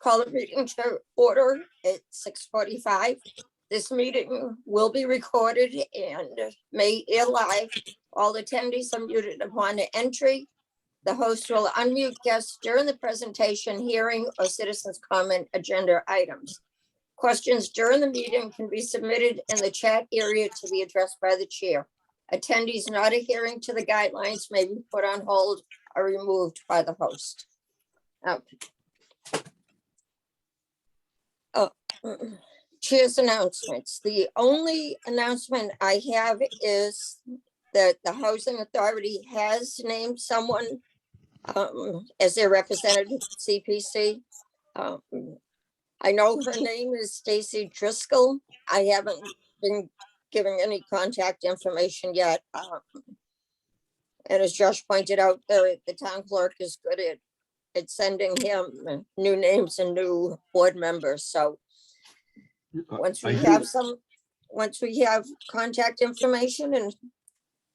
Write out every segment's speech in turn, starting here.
Call the meeting to order at 6:45. This meeting will be recorded and may air live. All attendees are muted upon entry. The host will unmute guests during the presentation, hearing, or citizens' comment agenda items. Questions during the meeting can be submitted in the chat area to be addressed by the chair. Attendees not adhering to the guidelines may be put on hold or removed by the host. Chair's announcements. The only announcement I have is that the Housing Authority has named someone as their representative at CPC. I know her name is Stacy Driscoll. I haven't been giving any contact information yet. And as Josh pointed out, the town clerk is good at sending him new names and new board members. So once we have contact information, and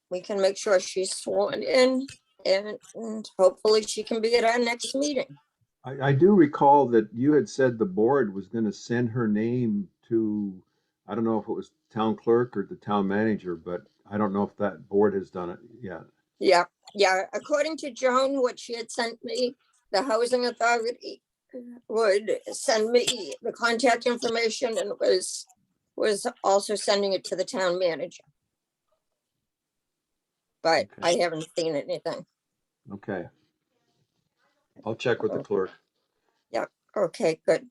we can make sure she's sworn in, and hopefully she can be at our next meeting. I do recall that you had said the board was going to send her name to, I don't know if it was town clerk or the town manager, but I don't know if that board has done it yet. Yeah. According to Joan, what she had sent me, the Housing Authority would send me the contact information and was also sending it to the town manager. But okay. I haven't seen anything. Okay. I'll check with the clerk. Yeah. Okay, good.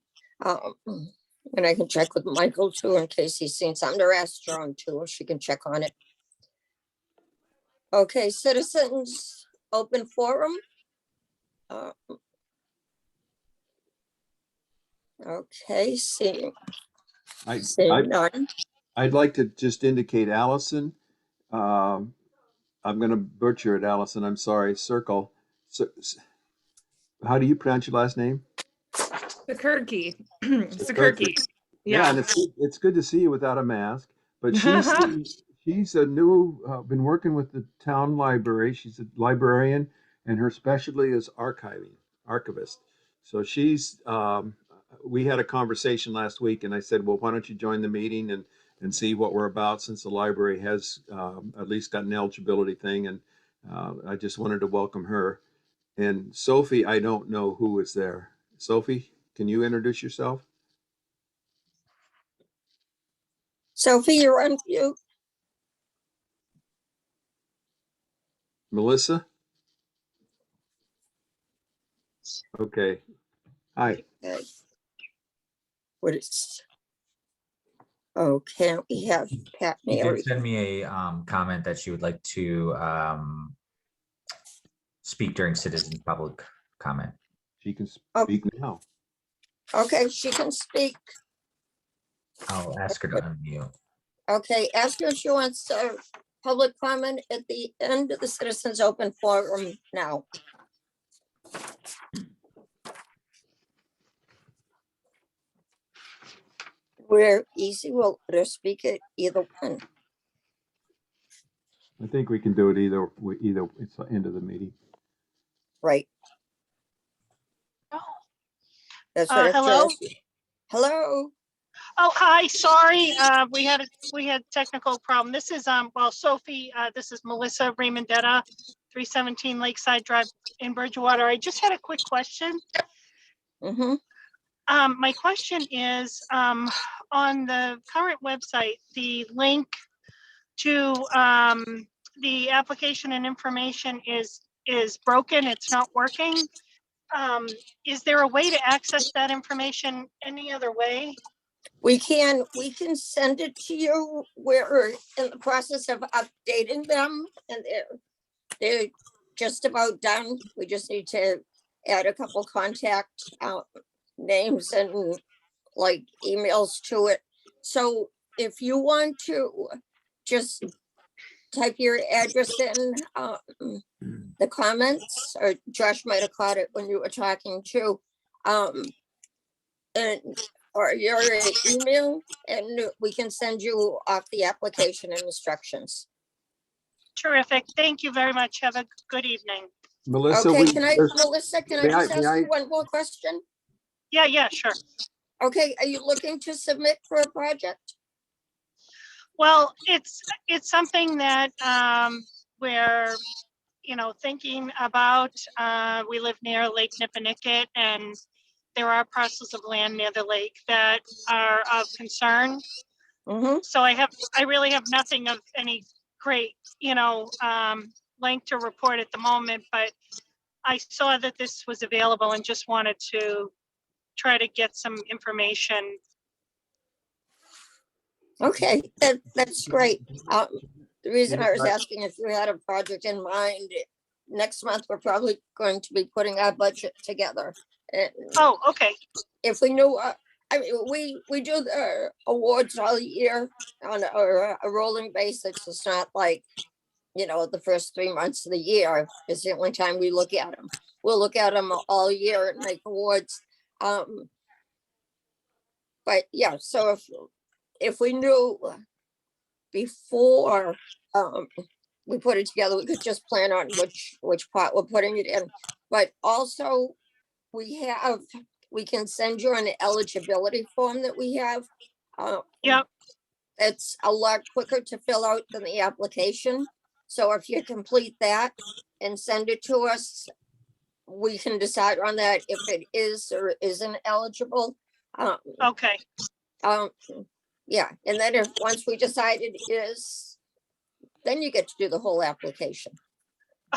And I can check with Michael too, in case he's seen something, or ask Joan too, if she can check on it. Okay, citizens open forum. Okay, seeing none. I'd like to just indicate Allison. I'm going to butcher it, Allison. I'm sorry. Circle. So, how do you pronounce your last name? Sikirki. Sikirki. Yeah, and it's good to see you without a mask. But she's a new, been working with the town library. She's a librarian, and her specialty is archivist. So she's, we had a conversation last week, and I said, well, why don't you join the meeting and see what we're about, since the library has at least got an eligibility thing. And I just wanted to welcome her. And Sophie, I don't know who is there. Sophie, can you introduce yourself? Sophie, you're on mute. Melissa? Okay. Hi. Okay. What is? Okay, we have Pat She Mary. did send me a comment that she would like to speak during citizen public comment. She can speak now. Okay, she can speak. I'll ask her to unmute. Okay, ask her if she wants public comment at the end of the citizens open forum now. We're easy. We'll let her speak at either one. I think we can do it either. It's the end of the meeting. Right. That's what hello. Hello. Oh, hi. Sorry, we had technical problem. This is well, Sophie. This is Melissa Raymondetta, 317 Lakeside Drive in Bridgewater. I just had a quick question. Mm-hmm. My question is, on the current website, the link to the application and information is broken. It's not working. Is there a way to access that information any other way? We can send it to you. We're in the process of updating them, and they're just about done. We just need to add a couple contact names and like emails to it. So if you want to just type your address in the comments, or Josh might have caught it when you were talking too, or your email, and we can send you off the application and instructions. Terrific. Thank you very much. Have a good evening. Melissa, Okay, there's- Melissa, can I may I- just may ask I- you one more question? Yeah, sure. Okay, are you looking to submit for a project? Well, it's something that we're, thinking about. We live near Lake Nipponicket, and there are parcels of land near the lake that are of concern. Mm-hmm. So I really have nothing of any great, length to report at the moment, but I saw that this was available and just wanted to try to get some information. Okay, that's great. The reason I was asking if you had a project in mind, next month, we're probably going to be putting our budget together. And Oh, okay. if we knew, I mean, we do the awards all year on a rolling basis. It's not like, the first 3 months of the year is the only time we look at them. We'll look at them all year and make awards. But yeah, so if we knew before we put it together, we could just plan on which part we're putting it in. But also we can send you an eligibility form that we have. Yep. It's a lot quicker to fill out than the application. So if you complete that and send it to us, we can decide on that if it is or isn't eligible. Okay. Yeah, and then once we decide it is, then you get to do the whole application.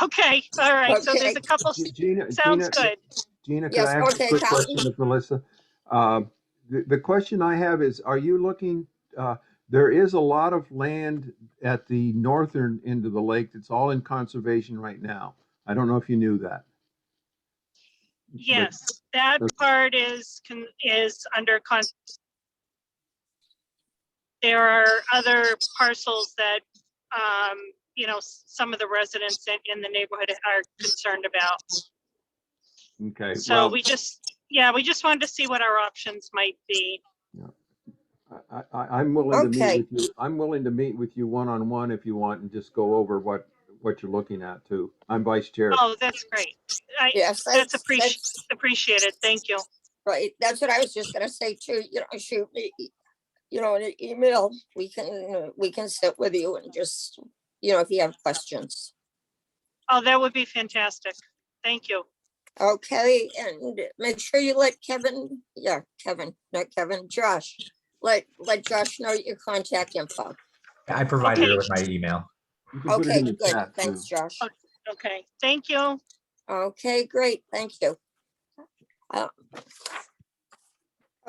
Okay. All right. So there's Okay. a couple. Gina, Sounds good. Gina, can Yes, I ask okay, a quick Carlton. question of Melissa? The question I have is, are you looking, there is a lot of land at the northern end of the lake that's all in conservation right now. I don't know if you knew that. Yes, that Okay. part is under there are other parcels that some of the residents in the neighborhood are concerned about. Okay, So well, we just wanted to see what our options might be. I'm willing to meet Okay. with you. I'm willing to meet with you one-on-one if you want and just go over what you're looking at too. I'm vice chair. Oh, that's great. Yes, That's appreciated. Thank you. right. That's what I was just gonna say too. Shoot me, an email. We can sit with you and just, if you have questions. Oh, that would be fantastic. Thank you. Okay, and make sure you let Josh. Let Josh know your contact info. I provided Okay. her with my email. You can put it Okay, in the good. chat, Thanks, too. Josh. Okay. Thank you. Okay, great. Thank you.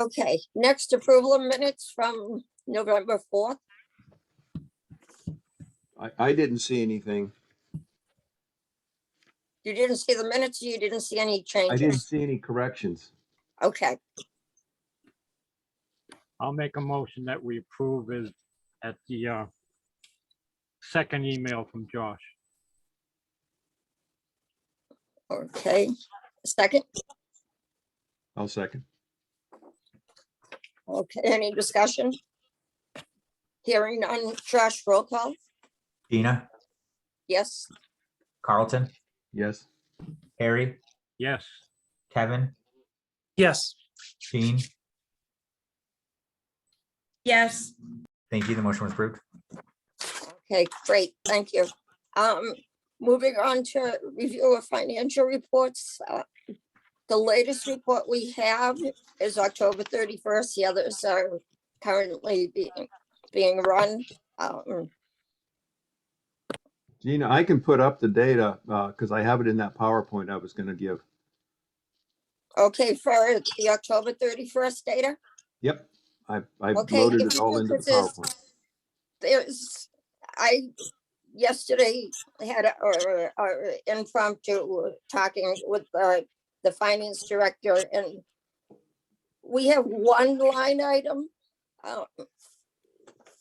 Okay, next approval of minutes from November 4th. I didn't see anything. You didn't see the minutes, you didn't see any I didn't changes? see any corrections. Okay, I'll make a motion that we approve is at the second email from Josh. okay. Second, I'll second. okay, any discussion? Hearing none, Josh, roll call, Gina, yes? Carlton, Yes. Harry, Yes, Kevin, Yes. Jean. Yes. Thank you. The motion was approved. Okay, great, thank you. Moving on to review of financial reports. The latest report we have is October 31st. The others are currently being run. Gina, I can put up the data because I have it in that PowerPoint I was going to give. Okay, for the October 31st data, Yep. I Okay, loaded if it you all could into the put this- PowerPoint. yesterday had a impromptu talking with the finance director, and we have one line item.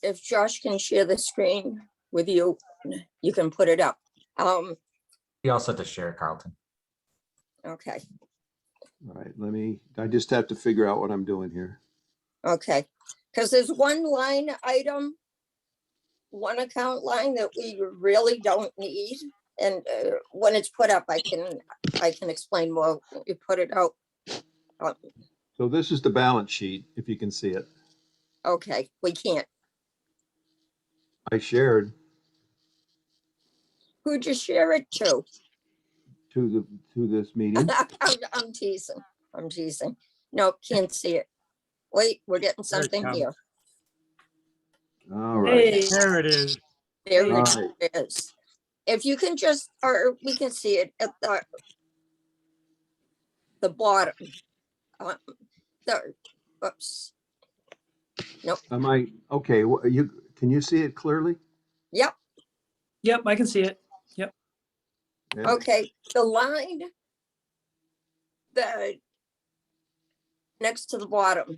If Josh can share the screen with you, you can put it up. You also have to share, Carlton. Okay, All right, I just have to figure out what I'm doing here. okay, because there's one line item, one account line that we really don't need, And when it's put up, I can explain more. When we put it out. So this is the balance sheet, if you can see it. Okay, we can't. I shared Who'd you share it to? to this meeting. I'm teasing. I'm teasing. Nope, can't see it. Wait, we're getting There it something comes. here. All right. Hey, There it is. There All it right. is. If you can just, or we can see it at the bottom. There. Oops. Am I okay? Can you see it clearly? Yep. yep, I can see it. Yeah. Okay. The line. The next to the bottom.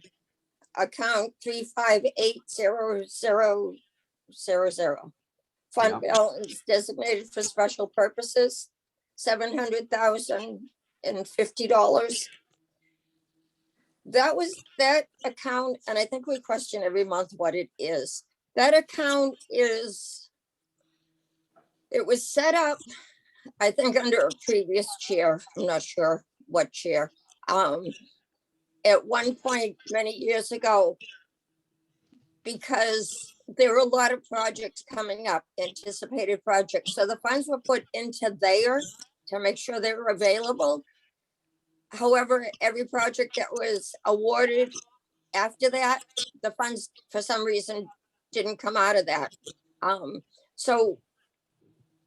Account 3580000. Fund balance designated for special purposes, $700,050. That account, and I think we question every month what it is. That account it was set up, I think, under a previous chair. I'm not sure what chair. At one point many years ago, because there were a lot of projects coming up, anticipated projects. So the funds were put into there to make sure they were available. However, every project that was awarded after that, the funds for some reason didn't come out of that. So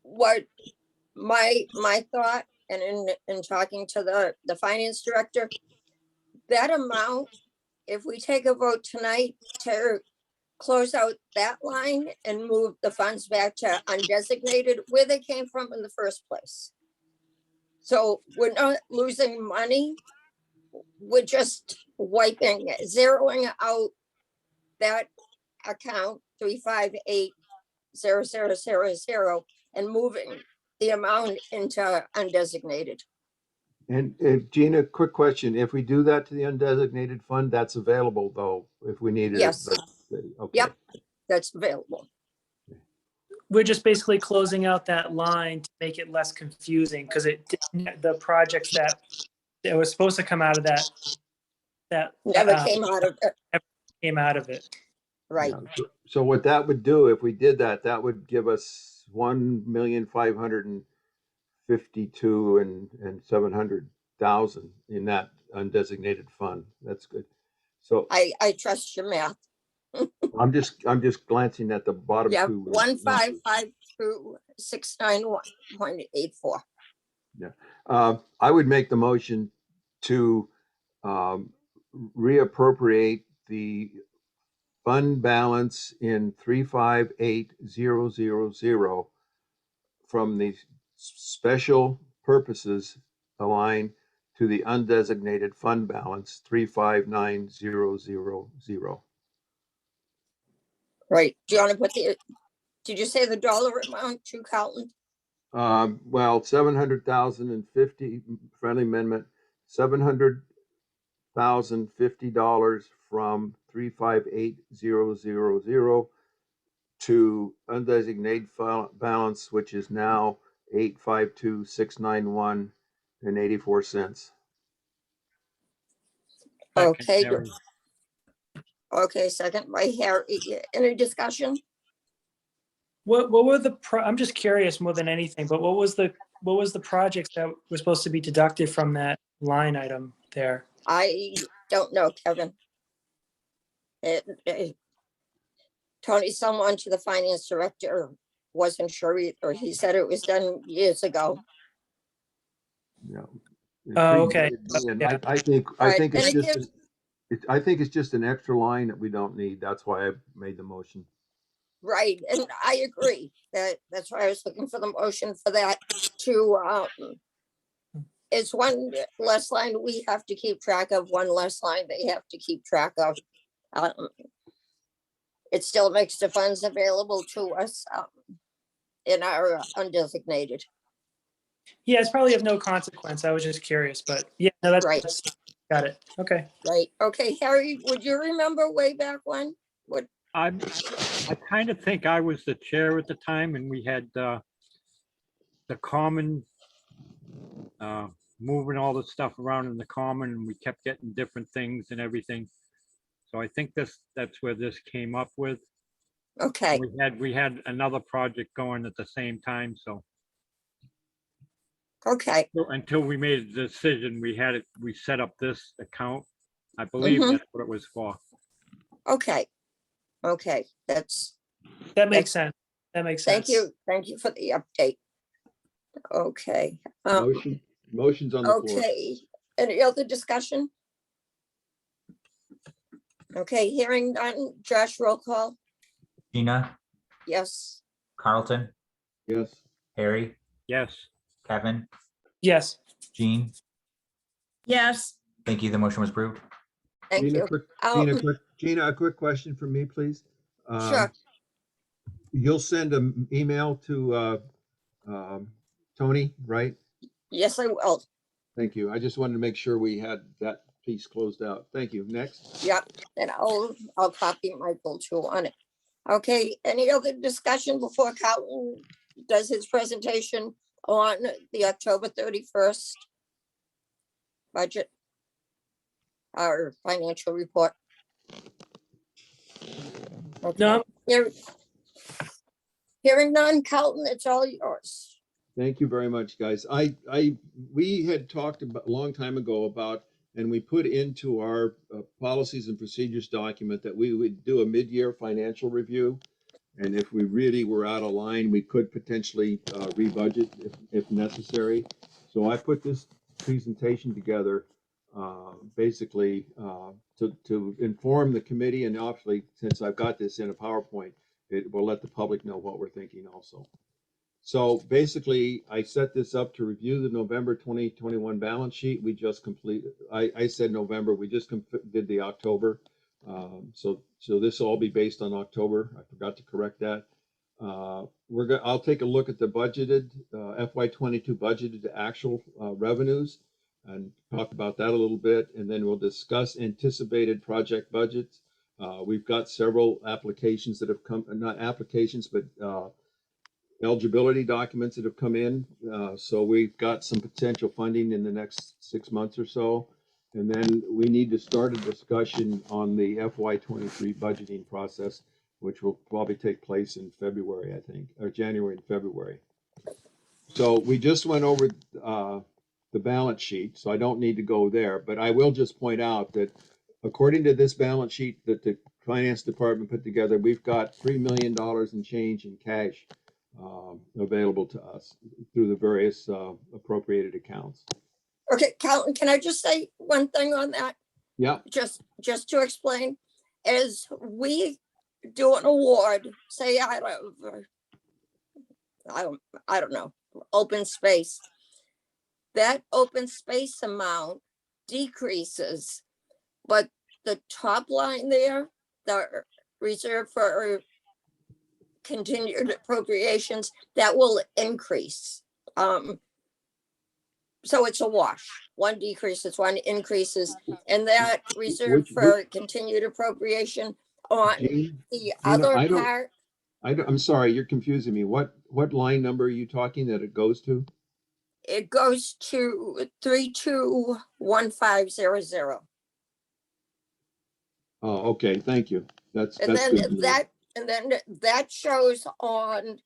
what my thought, and in talking to the finance director, that amount, if we take a vote tonight to close out that line and move the funds back to undesignated where they came from in the first place. So we're not losing money. We're just zeroing out that account 3580000 and moving the amount into undesignated. And Gina, quick question. If we do that to the undesignated fund, that's available though, if we need it. Yes. Okay. Yep, that's available. We're just basically closing out that line to make it less confusing because the projects that was supposed to come out of that Never came out of it. came out of it. Right. Yeah. So what that would do, if we did that, that would give us 1,552,000 and 700,000 in that undesignated fund. That's good. So I trust your math. I'm just glancing at the bottom Yeah, two. 1552691.84. Yeah. I would make the motion to reappropriate the fund balance in 358000 from the special purposes line to the undesignated fund balance 359000. Right. Do you want to put did you say the dollar amount to Carlton? Well, 700,050 friendly amendment, $700,050 from 3580000 to undesignated balance, which is now 852,691 and 84 cents. Okay. Second, Okay, second by Harry. Any discussion? What were I'm just curious more than anything, but what was the projects that were supposed to be deducted from that line item there? I don't know, Kevin. Tony, someone to the finance director wasn't sure either. He said it was done years ago. Yeah. Oh, okay. And Yeah. I think Right, it's and it just I think it's just an extra line that we don't need. That's why I made the motion. Right, and I agree that's why I was looking for the motion for that to it's one less line we have to keep track of, one less line they have to keep track of. It still makes the funds available to us in our undesignated. Yeah, it's probably of no consequence. I was just curious, but yeah, no, Right. that's got it. Okay. Right, okay, Harry, would you remember way back when? I kind of think I was the chair at the time and we had the common, moving all the stuff around in the common, and we kept getting different things and everything. So I think that's where this came up with. Okay, We had another project going at the same time, so okay. until we made a decision, we set up this account. I believe Mhm. that's what it was for. Okay. Okay, That makes sense. That makes sense. thank you for the update. Okay. Motion's on the floor. Okay, any other discussion? Okay, hearing none, Josh, roll call, Gina, yes. Carlton, Yes. Harry, Yes, Kevin, Yes. Jean. Yes. Thank you. The motion was approved. Thank you. Gina, a quick question for me, please. Sure, You'll send an email to Tony, right? yes, I will. Thank you. I just wanted to make sure we had that piece closed out. Thank you. Next. Yep, and I'll copy Michael too on it. Okay, any other discussion before Carlton does his presentation on the October 31st budget? Our financial report. Okay. No, Hearing none, Carlton, it's all yours. Thank you very much, guys. We had talked about a long time ago about, and we put into our policies and procedures document that we would do a mid-year financial review. And if we really were out of line, we could potentially rebudget if necessary. So I put this presentation together basically to inform the committee, and obviously, since I've got this in a PowerPoint, it will let the public know what we're thinking also. So basically, I set this up to review the November 2021 balance sheet. We just completed, I said November, we just did the October. So this will all be based on October. I forgot to correct that. I'll take a look at the budgeted FY22 budgeted to actual revenues and talk about that a little bit, and then we'll discuss anticipated project budgets. We've got several applications that have come, not applications, but eligibility documents that have come in. So we've got some potential funding in the next 6 months or so. And then we need to start a discussion on the FY23 budgeting process, which will probably take place in February, I think, or January and February. So we just went over the balance sheet, so I don't need to go there, but I will just point out that according to this balance sheet that the finance department put together, we've got $3 million in change in cash available to us through the various appropriated accounts. Okay, Carlton, can I just say one thing on that? Yeah. Just to explain, as we do an award, say I don't know, open space. That open space amount decreases, but the top line there, the reserve for continued appropriations, that will increase. So it's a wash. One decreases, one increases, and that reserve for continued appropriation on the other part. I'm sorry, you're confusing me. What line number are you talking that it goes to? It goes to 321500. Oh, okay, thank you. That's And then good. that shows on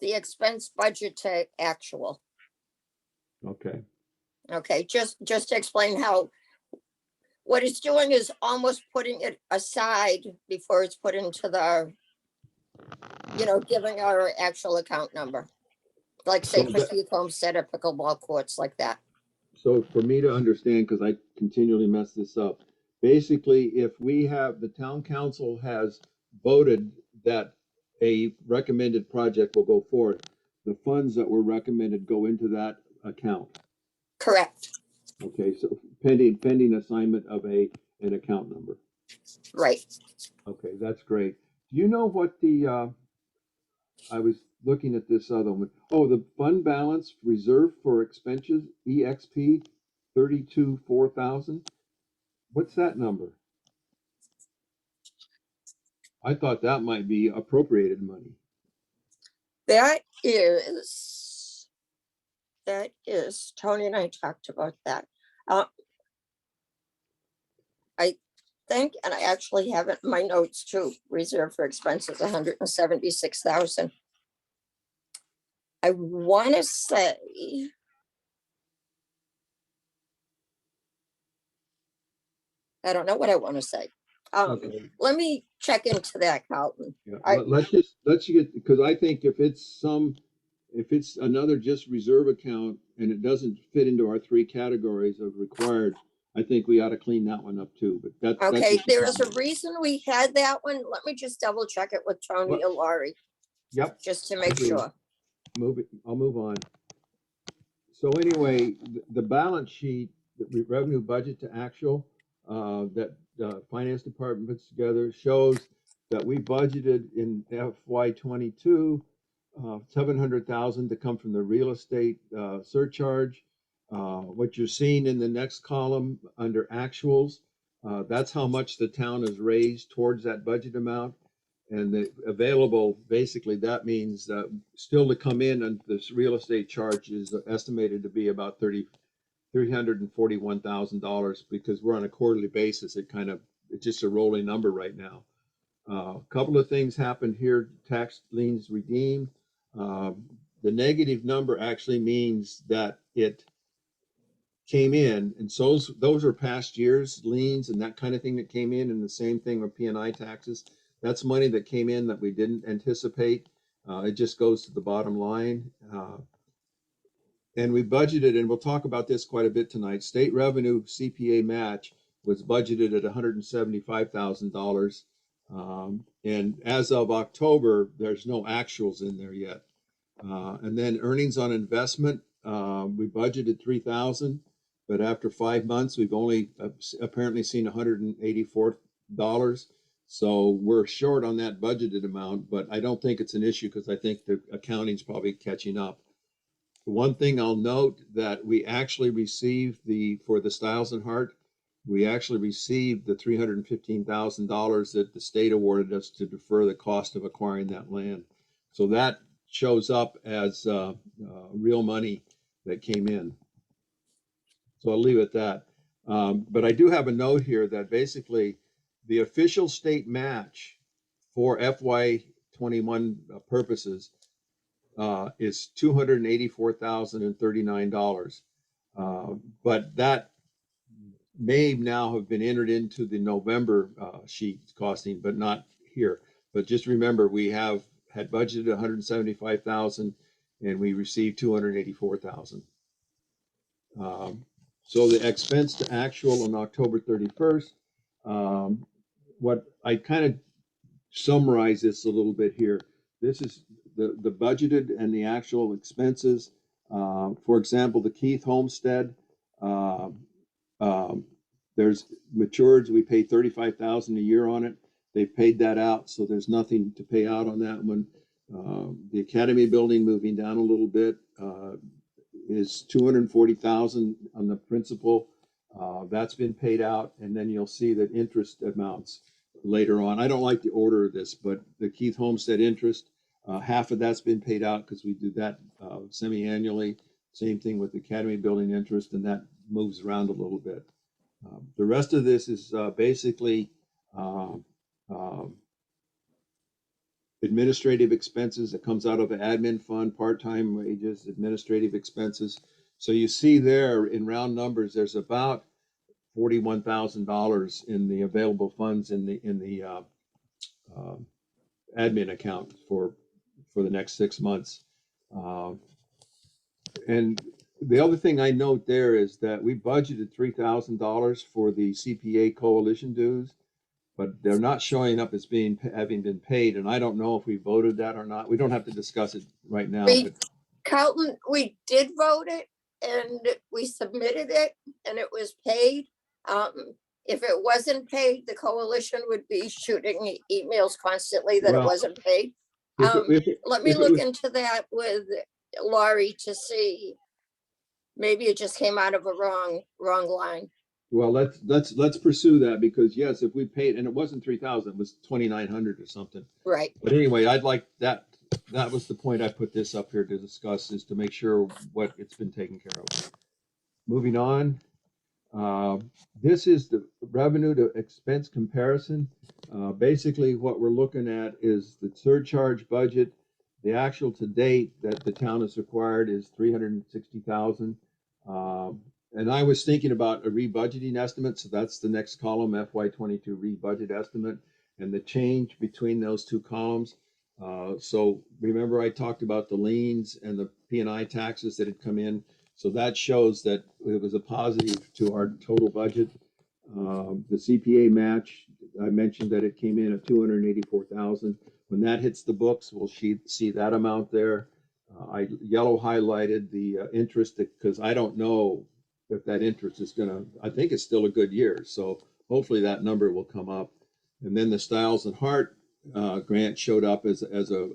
the expense budget to actual. Okay. Okay, just to explain how what it's doing is almost putting it aside before it's put into the, giving our actual account number. Like say for Youth Homestead or Pickleball Courts, like that. So for me to understand, because I continually mess this up, basically, if we have, the town council has voted that a recommended project will go forward, the funds that were recommended go into that account. Correct. Okay, so pending assignment of an account number. Right. Okay, that's great. Do you know what the I was looking at this other one. Oh, the fund balance reserve for expenses, EXP 32,400. What's that number? I thought that might be appropriated money. That is that is, Tony and I talked about that. I think, and I actually have it in my notes too, reserve for expenses, 176,000. I want to say, I don't know what I want to say. Okay. Let me check into that, Carlton. Yeah, I- let's get, because I think if it's another just reserve account and it doesn't fit into our three categories of required, I think we ought to clean that one up too, but that's Okay, just a there is a comment. reason we had that one. Let me just double check it with Tony What? or Laurie, Yep, just to make agree. sure. I'll move on. So anyway, the balance sheet, the revenue budget to actual, that the finance department puts together shows that we budgeted in FY '22, 700,000 to come from the real estate, surcharge. What you're seeing in the next column under actuals, that's how much the town has raised towards that budget amount. And the available, basically, that means still to come in, and this real estate charge is estimated to be about $341,000 because we're on a quarterly basis. It's just a rolling number right now. A couple of things happened here. Tax liens redeemed. The negative number actually means that it came in, and so those are past years liens and that kind of thing that came in, and the same thing with P&I taxes. That's money that came in that we didn't anticipate. It just goes to the bottom line. And we budgeted, and we'll talk about this quite a bit tonight. State revenue CPA match was budgeted at $175,000. And as of October, there's no actuals in there yet. And then earnings on investment, we budgeted 3,000, but after 5 months, we've only apparently seen $184. So we're short on that budgeted amount, but I don't think it's an issue because I think the accounting's probably catching up. One thing I'll note that we actually received for the Stiles and Hart, we actually received the $315,000 that the state awarded us to defer the cost of acquiring that land. So that shows up as real money that came in. So I'll leave it at that. But I do have a note here that basically the official state match for FY '21 purposes is $284,039. But that may now have been entered into the November sheet costing, but not here. But just remember, we had budgeted 175,000 and we received 284,000. So the expense to actual on October 31st, what I kind of summarize this a little bit here. This is the budgeted and the actual expenses. For example, the Keith Homestead, there's matures. We pay 35,000 a year on it. They paid that out, so there's nothing to pay out on that one. The Academy building moving down a little bit is 240,000 on the principal. That's been paid out, and then you'll see that interest amounts later on. I don't like the order of this, but the Keith Homestead interest, half of that's been paid out because we do that semi-annually. Same thing with the Academy building interest, and that moves around a little bit. The rest of this is basically administrative expenses that comes out of an admin fund, part-time wages, administrative expenses. So you see there in round numbers, there's about $41,000 in the available funds in the admin account for the next 6 months. And the other thing I note there is that we budgeted $3,000 for the Cpa Coalition Dues, but they're not showing up as having been paid. And I don't know if we voted that or not. We don't have to discuss it right now. Carlton, we did vote it and we submitted it and it was paid. If it wasn't paid, the coalition would be shooting emails constantly that it wasn't paid. Let me look into that with Laurie to see. Maybe it just came out of a wrong line. Well, let's pursue that, because yes, if we paid, and it wasn't 3,000, it was 2,900 or something. Right. But anyway, I'd like that that was the point I put this up here to discuss, is to make sure what it's been taken care of. Moving on, this is the revenue to expense comparison. Basically, what we're looking at is the surcharge budget. The actual to date that the town has required is $360,000. And I was thinking about a rebudgeting estimate, so that's the next column, FY22 rebudget estimate, and the change between those two columns. So remember I talked about the liens and the P&I taxes that had come in. So that shows that it was a positive to our total budget. The CPA match, I mentioned that it came in at $284,000. When that hits the books, we'll see that amount there. I yellow highlighted the interest, because I don't know if that interest is I think it's still a good year. So hopefully that number will come up. And then the Stiles and Hart grant showed up as a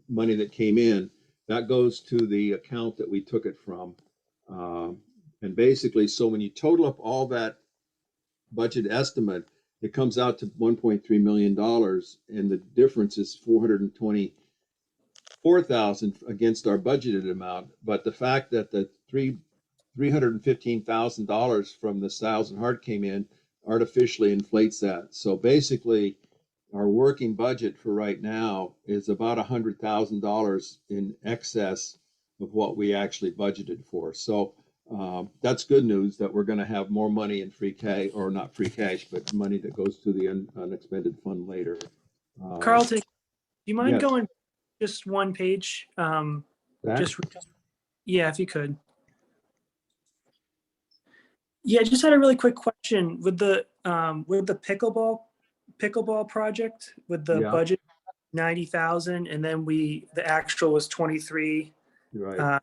money that came in. That goes to the account that we took it from. And basically, so when you total up all that budget estimate, it comes out to $1.3 million, and the difference is $424,000 against our budgeted amount. But the fact that the $315,000 from the Stiles and Hart came in artificially inflates that. So basically, our working budget for right now is about $100,000 in excess of what we actually budgeted for. So that's good news, that we're going to have more money in free cash, or not free cash, but money that goes to the unexpended fund later. Carlton, do you mind yes. going just one page? That? Yeah, if you could. Yeah, I just had a really quick question with the pickleball project, with the budget 90,000, and then the actual was 23, right.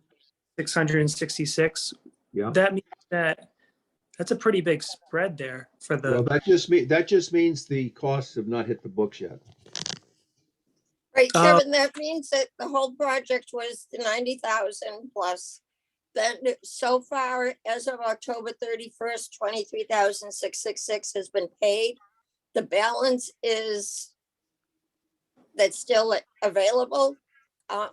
666. Yeah. That means that's a pretty big spread there for the. Well, that just means the costs have not hit the books yet. Right, Kevin, that means that the whole project was the 90,000 plus. Then so far, as of October 31st, 23,666 has been paid. The balance is that's still available. And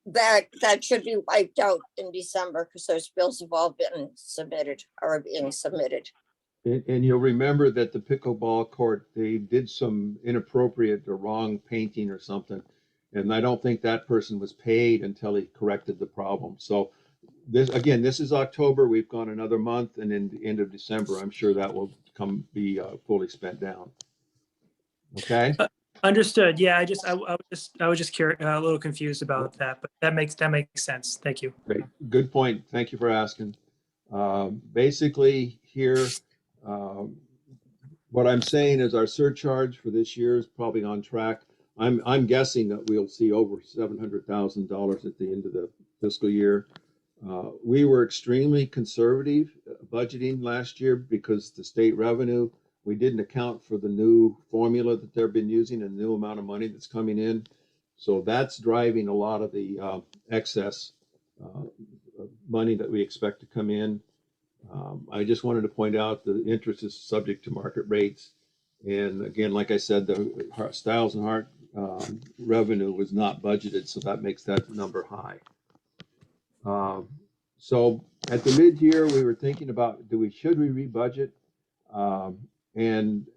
that should be wiped out in December, because those bills have all been submitted or are being submitted. And you'll remember that the pickleball court, they did some inappropriate or wrong painting or something. And I don't think that person was paid until he corrected the problem. So this is October. We've gone another month, and in the end of December, I'm sure that will be fully spent down. Okay. Understood. Yeah, I was just curious, a little confused about that, but that makes sense. Thank you. Great. Good point. Thank you for asking. Basically here, what I'm saying is our surcharge for this year is probably on track. I'm guessing that we'll see over $700,000 at the end of the fiscal year. We were extremely conservative budgeting last year because the state revenue, we didn't account for the new formula that they've been using and the new amount of money that's coming in. So that's driving a lot of the excess money that we expect to come in. I just wanted to point out the interest is subject to market rates. And again, like I said, the Stiles and Hart revenue was not budgeted, so that makes that number high. So at the mid-year, we were thinking about, should we rebudget? And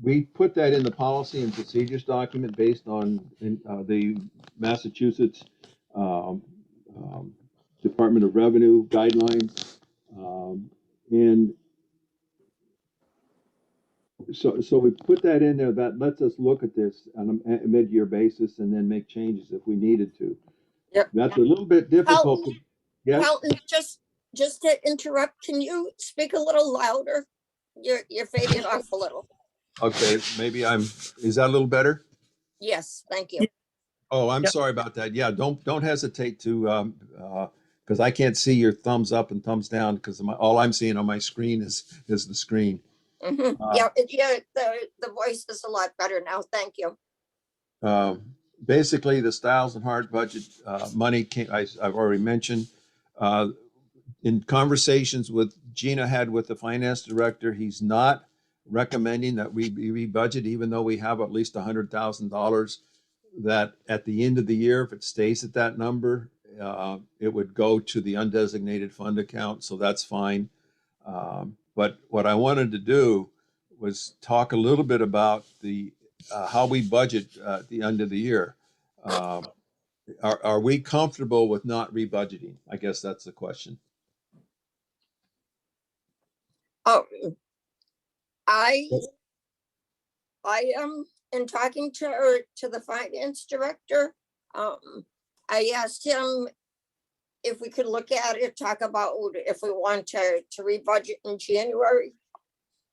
we put that in the policy and procedures document based on the Massachusetts Department of Revenue guidelines. And so we put that in there. That lets us look at this on a mid-year basis and then make changes if we needed to. Yep. That's a little bit difficult. Yes. Carlton, just to interrupt, can you speak a little louder? You're fading off a little. Okay, maybe is that a little better? Yes, thank you. Oh, I'm sorry about that. Yeah, don't hesitate to, because I can't see your thumbs up and thumbs down, because all I'm seeing on my screen is the screen. Mm-hmm. The voice is a lot better now. Thank you. Basically, the Stiles and Hart budget money I've already mentioned. In conversations with Gina had with the finance director, he's not recommending that we re-budget, even though we have at least $100,000, that at the end of the year, if it stays at that number, it would go to the undesignated fund account, so that's fine. But what I wanted to do was talk a little bit about the how we budget at the end of the year. Are we comfortable with not rebudgeting? I guess that's the question. Oh, I am in talking to the finance director. I asked him if we could look at it, talk about if we want to rebudget in January.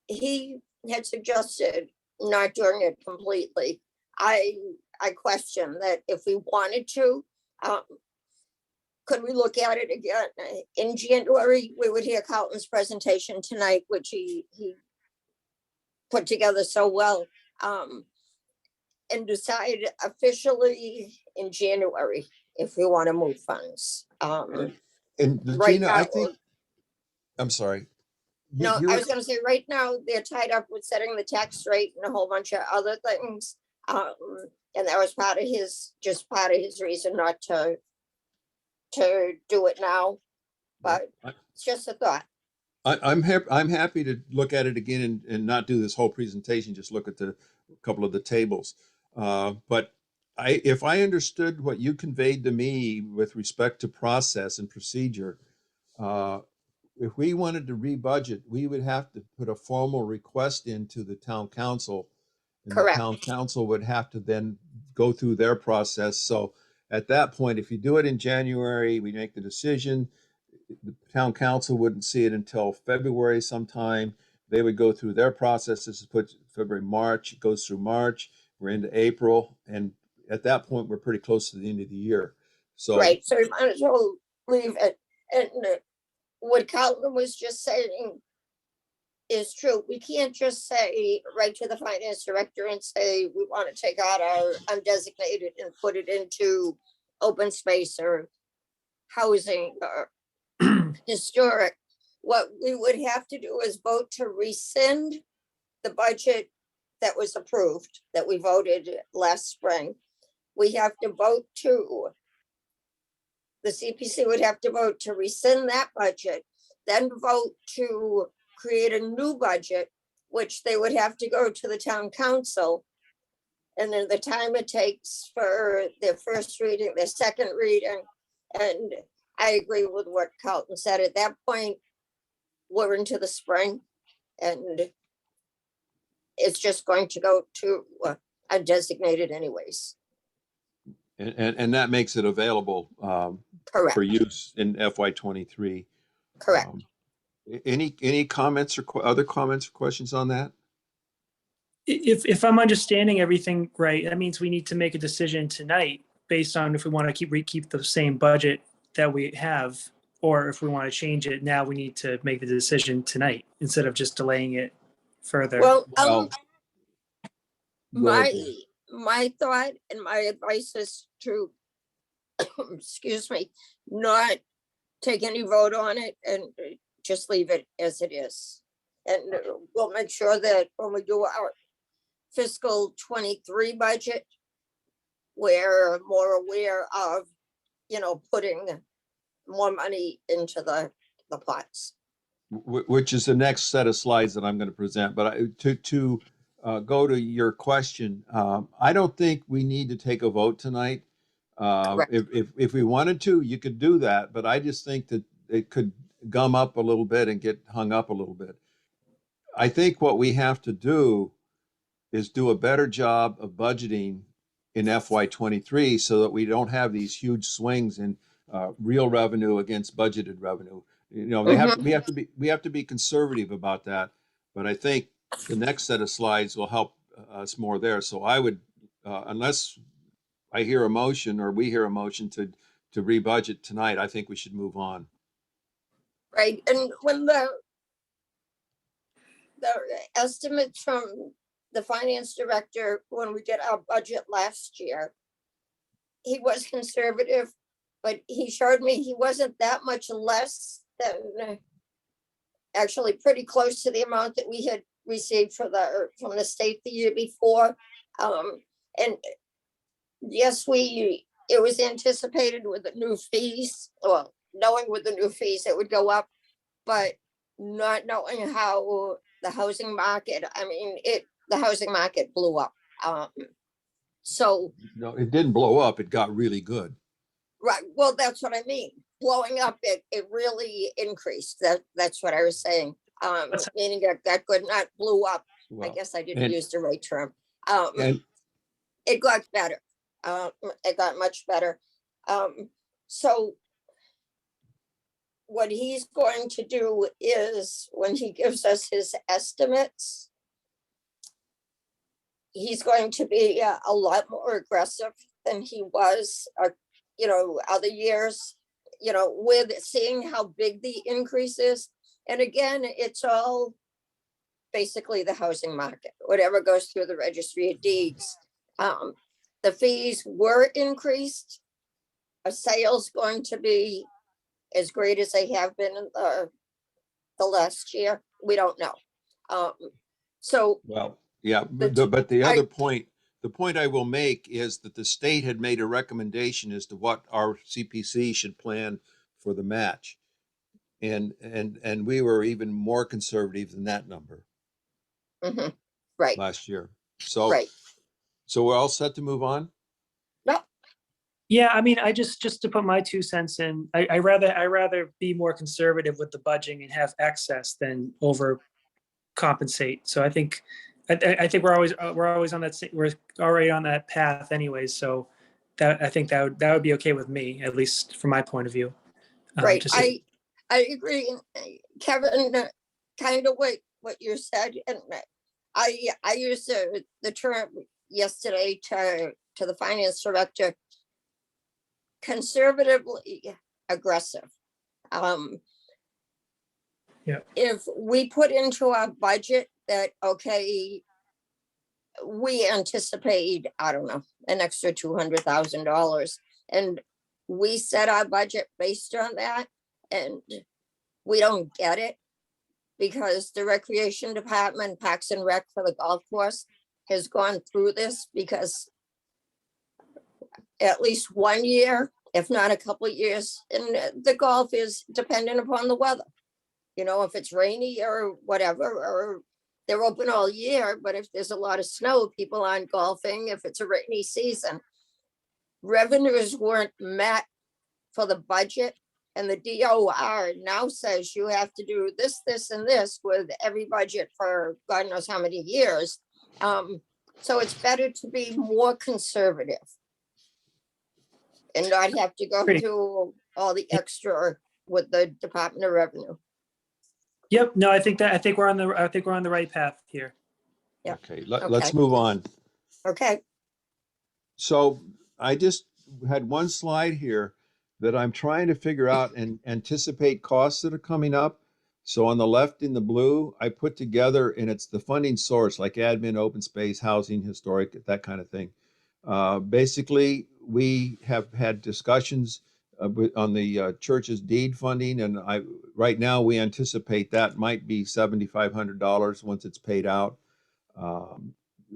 He had suggested not doing it completely. I question that if we wanted to, could we look at it again in January? We would hear Carlton's presentation tonight, which he put together so well, and decide officially in January if we want to move funds. And Right Gina, now, I think, I'm sorry. no, You I were- was gonna say, right now, they're tied up with setting the tax rate and a whole bunch of other things. And that was part of his reason not to do it now, but it's just a thought. I'm happy to look at it again and not do this whole presentation, just look at a couple of the tables. But if I understood what you conveyed to me with respect to process and procedure, if we wanted to rebudget, we would have to put a formal request into the town council. And the Correct. town council would have to then go through their process. So at that point, if you do it in January, we make the decision. The town council wouldn't see it until February sometime. They would go through their processes, put February, March, it goes through March, we're into April. And at that point, we're pretty close to the end of the year. So Right, so we might as well leave it. And what Carlton was just saying is true. We can't just say, write to the finance director and say, we want to take out our undesignated and put it into open space or housing or historic. What we would have to do is vote to rescind the budget that was approved, that we voted last spring. We have to vote the CPC would have to vote to rescind that budget, then vote to create a new budget, which they would have to go to the town council. And then the time it takes for their first reading, their second reading. And I agree with what Carlton said. At that point, we're into the spring and it's just going to go to undesignated anyways. and that makes it available Correct, for use in FY23. correct. Any comments or other comments or questions on that? If I'm understanding everything right, that means we need to make a decision tonight based on if we want to keep the same budget that we have, or if we want to change it. Now we need to make the decision tonight instead of just delaying it further. Well, Go ahead, Jen. my thought and my advice is to, excuse me, not take any vote on it and just leave it as it is. And we'll make sure that when we do our fiscal 23 budget, we're more aware of, putting more money into the pots. Which is the next set of slides that I'm going to present. But to go to your question, I don't think we need to take a vote tonight. Correct. If we wanted to, you could do that. But I just think that it could gum up a little bit and get hung up a little bit. I think what we have to do is do a better job of budgeting in FY23 so that we don't have these huge swings in real revenue against budgeted revenue. We have to be conservative about that. But I think the next set of slides will help us more there. So I would, unless I hear a motion or we hear a motion to rebudget tonight, I think we should move on. Right, and when the estimates from the finance director, when we did our budget last year, he was conservative, but he showed me he wasn't that much less than, actually pretty close to the amount that we had received from the state the year before. And yes, it was anticipated with the new fees, well, knowing with the new fees, it would go up, but not knowing how the housing market, I mean, the housing market blew up. So, No, it didn't blow up. It got really good. right, well, that's what I mean. Blowing up, it really increased. That's what I was saying. Meaning it got good, not blew up. I Well, guess I didn't and- use the right term. and It got better. It got much better. So what he's going to do is when he gives us his estimates, he's going to be a lot more aggressive than he was, other years, with seeing how big the increase is. And again, it's all basically the housing market, whatever goes through the registry of deeds. The fees were increased. A sales going to be as great as they have been in the last year. We don't know. So well, yeah, The but the I- other point, the point I will make is that the state had made a recommendation as to what our CPC should plan for the match. And we were even more conservative than that number mhm, right, last year. So, right. so we're all set to move on? No, Yeah, I mean, I just to put my 2 cents in, I rather be more conservative with the budgeting and have excess than overcompensate. So I think we're always on that, we're already on that path anyways. So I think that would be okay with me, at least from my point of view. right. Just- I agree, Kevin, kind of what you said. And I used the term yesterday to the finance director, conservatively aggressive. Yeah. If we put into our budget that, okay, we anticipate, I don't know, an extra $200,000, and we set our budget based on that, and we don't get it because the recreation department, Parks and Rec for the golf course has gone through this, because at least 1 year, if not a couple of years, and the golf is dependent upon the weather. If it's rainy or whatever, or they're open all year, but if there's a lot of snow, people aren't golfing if it's a rainy season. Revenues weren't met for the budget, and the DOR now says you have to do this, this, and this with every budget for God knows how many years. So it's better to be more conservative and not have to go Pretty- through all the extra with the Department of Revenue. Yep. No, I think we're on the right path here. Yeah. Okay, let's Okay. move on. Okay, So I just had one slide here that I'm trying to figure out and anticipate costs that are coming up. So on the left in the blue, I put together, and it's the funding source, like admin, open space, housing, historic, that kind of thing. Basically, we have had discussions on the church's deed funding, and right now we anticipate that might be $7,500 once it's paid out.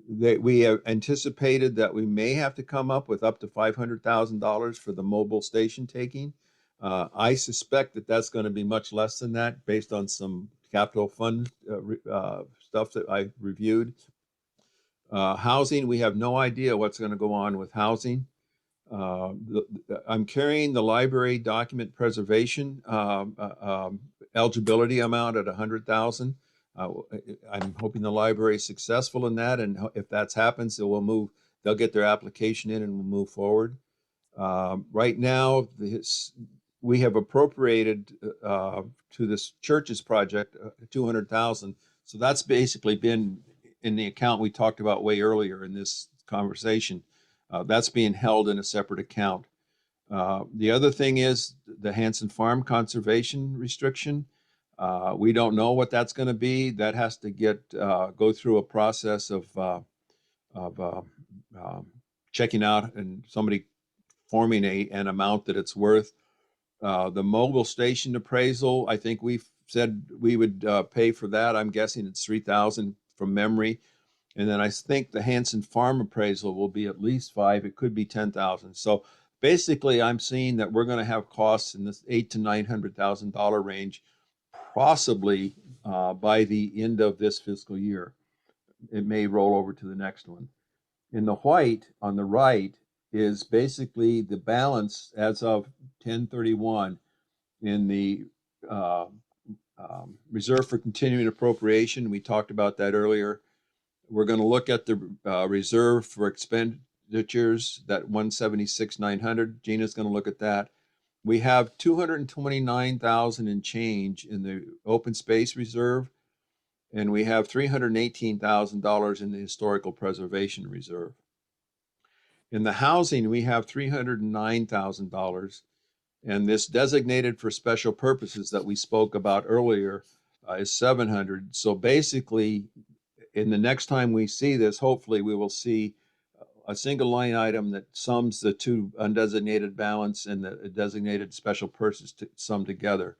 We have anticipated that we may have to come up with up to $500,000 for the mobile station taking. I suspect that that's going to be much less than that based on some capital fund stuff that I reviewed. Housing, we have no idea what's going to go on with housing. I'm carrying the library document preservation eligibility amount at 100,000. I'm hoping the library is successful in that, and if that happens, they'll get their application in and we'll move forward. Right now, we have appropriated to this church's project 200,000. So that's basically been in the account we talked about way earlier in this conversation. That's being held in a separate account. The other thing is the Hanson Farm conservation restriction. We don't know what that's going to be. That has to go through a process of checking out and somebody forming an amount that it's worth. The mobile station appraisal, I think we've said we would pay for that. I'm guessing it's 3,000 from memory. And then I think the Hanson Farm appraisal will be at least 5. It could be 10,000. So basically, I'm seeing that we're going to have costs in this $800,000 to $900,000 range, possibly by the end of this fiscal year. It may roll over to the next one. In the white on the right is basically the balance as of 10/31 in the reserve for continuing appropriation. We talked about that earlier. We're going to look at the reserve for expenditures, that 176,900. Gina's going to look at that. We have 229,000 and change in the open space reserve, and we have $318,000 in the historical preservation reserve. In the housing, we have $309,000, and this designated for special purposes that we spoke about earlier is 700. So basically, in the next time we see this, hopefully we will see a single line item that sums the two undesignated balance and the designated special purposes to sum together.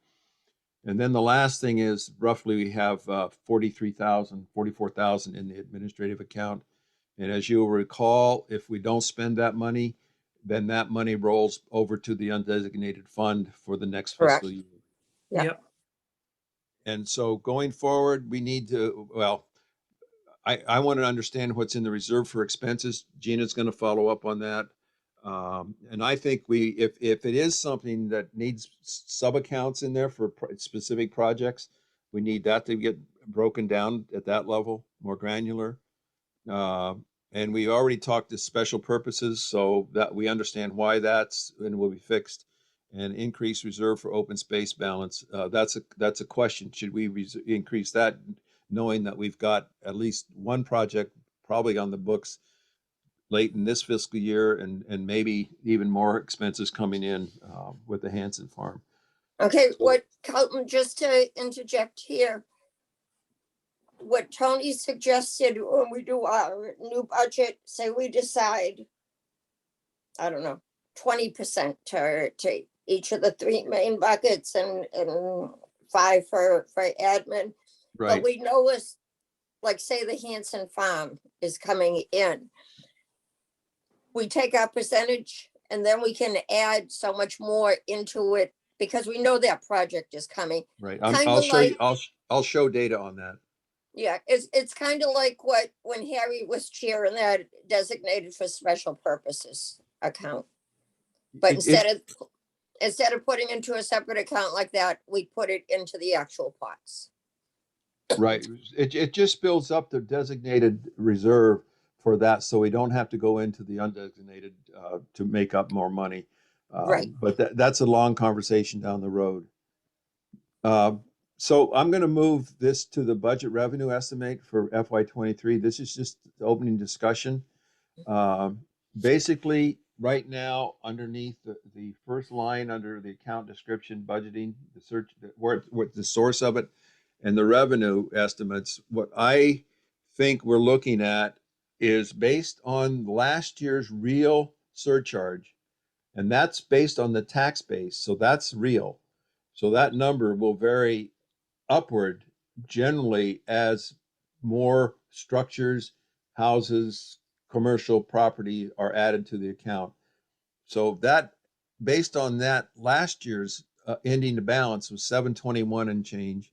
And then the last thing is roughly we have 44,000 in the administrative account. And as you will recall, if we don't spend that money, then that money rolls over to the undesignated fund for the next Correct. fiscal year. Yeah. Yep. And so going forward, we need to, well, I want to understand what's in the reserve for expenses. Gina's going to follow up on that. And I think if it is something that needs sub-accounts in there for specific projects, we need that to get broken down at that level, more granular. And we already talked to special purposes, so that we understand why that's and will be fixed. And increase reserve for open space balance. That's a question. Should we increase that, knowing that we've got at least one project probably on the books late in this fiscal year, and maybe even more expenses coming in with the Hanson Farm. Okay, Carlton, just to interject here, what Tony suggested when we do our new budget, say we decide, I don't know, 20% to each of the 3 main buckets and 5 for admin. Right. But we know is, like, say the Hanson Farm is coming in. We take our percentage and then we can add so much more into it because we know that project is coming. Right. Kinda I'll show you. like- I'll show data on that. Yeah, it's kind of like when Harry was chairing that designated for special purposes account. But instead of putting into a separate account like that, we put it into the actual pots. Right. It just builds up the designated reserve for that, so we don't have to go into the undesignated to make up more money. Right. But that's a long conversation down the road. So I'm going to move this to the budget revenue estimate for FY23. This is just the opening discussion. Basically, right now, underneath the first line under the account description, budgeting, the search, what the source of it, and the revenue estimates, what I think we're looking at is based on last year's real surcharge, and that's based on the tax base, so that's real. So that number will vary upward generally as more structures, houses, commercial property are added to the account. So that, based on that, last year's ending balance was 721 and change.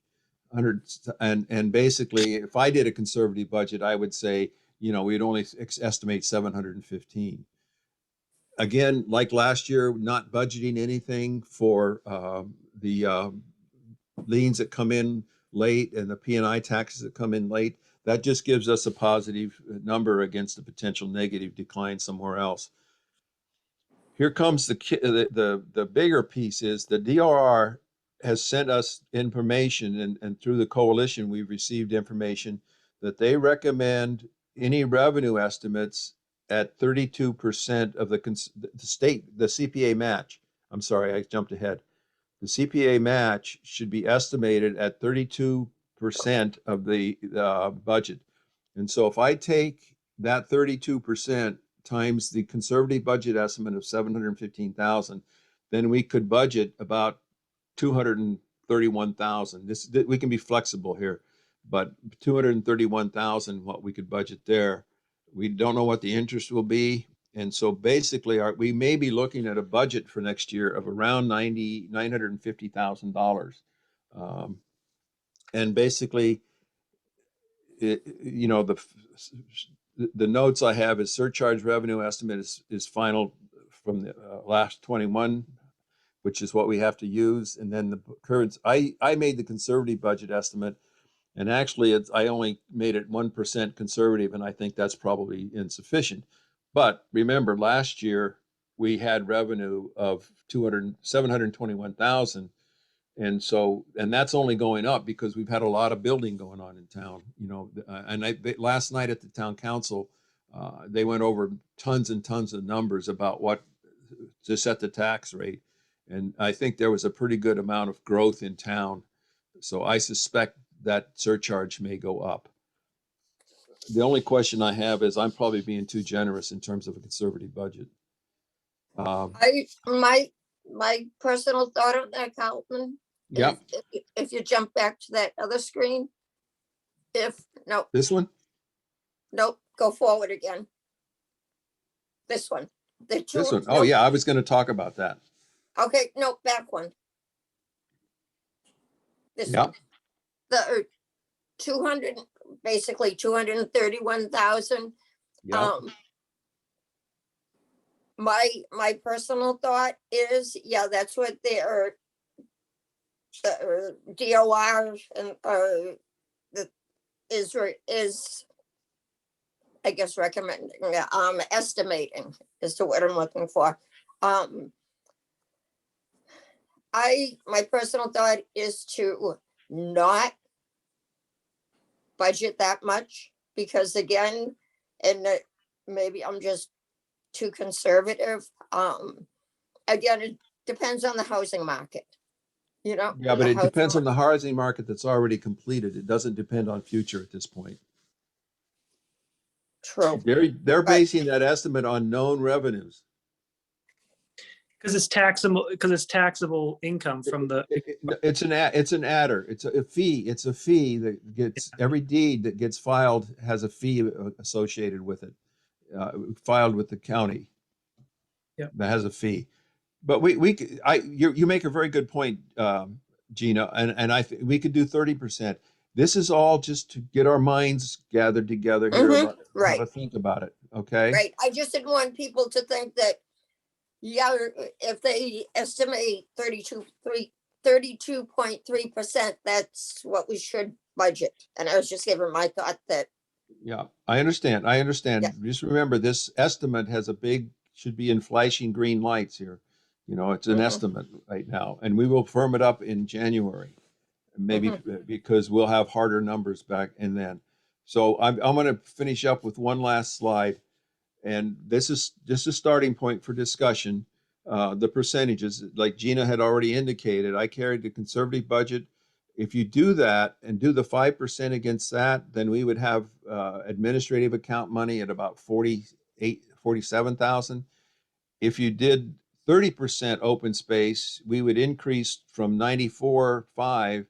And basically, if I did a conservative budget, I would say, we'd only estimate 715. Again, like last year, not budgeting anything for the liens that come in late and the P&I taxes that come in late. That just gives us a positive number against a potential negative decline somewhere else. Here comes the bigger piece is the DRR has sent us information, and through the coalition, we've received information that they recommend any revenue estimates at 32% of the state, the CPA match. I'm sorry, I jumped ahead. The CPA match should be estimated at 32% of the budget. And so if I take that 32% times the conservative budget estimate of 715,000, then we could budget about 231,000. We can be flexible here, but 231,000, what we could budget there. We don't know what the interest will be. And so basically we may be looking at a budget for next year of around $950,000. And basically, you know, the notes I have is surcharge revenue estimate is final from the last 21, which is what we have to use. And then the current, I made the conservative budget estimate, and actually I only made it 1% conservative, and I think that's probably insufficient. But remember, last year we had revenue of 721,000. And so, and that's only going up because we've had a lot of building going on in town, you know, and last night at the town council, they went over tons and tons of numbers about what to set the tax rate. And I think there was a pretty good amount of growth in town. So I suspect that surcharge may go up. The only question I have is I'm probably being too generous in terms of a conservative budget. My personal thought on that, Carlton. Yeah. If you jump back to that other screen, This one? nope, go forward again. This one. This one. Oh, yeah, I was going to talk about that. Okay, no, back one. This Yeah. one. The 200, basically 231,000. Yeah. My personal thought is, yeah, that's what their DOR and is I guess recommending, estimating is the word I'm looking for. My personal thought is to not budget that much, because again, and maybe I'm just too conservative. Again, it depends on the housing market, you know? Yeah, but it depends on the housing market that's already completed. It doesn't depend on future at this point. True. They're basing that estimate on known revenues. Because it's taxable income from the. It's an adder. It's a fee. It's a fee that gets, every deed that gets filed has a fee associated with it, filed with the county. Yeah, that has a fee. But you make a very good point, Gina, and I think we could do 30%. This is all just to get our minds gathered together here about how to think about it. Okay. Right. I just didn't want people to think that, yeah, if they estimate 32.3%, that's what we should budget. And I was just giving my thought that. Yeah, I understand. Yeah. Just remember, this estimate has should be in flashing green lights here. You know, it's an estimate right now, and we will firm it up in January, maybe because we'll have harder numbers back and then. So I'm going to finish up with one last slide, and this is just a starting point for discussion. The percentages, like Gina had already indicated, I carried the conservative budget. If you do that and do the 5% against that, then we would have administrative account money at about 47,000. If you did 30% open space, we would increase from 94.5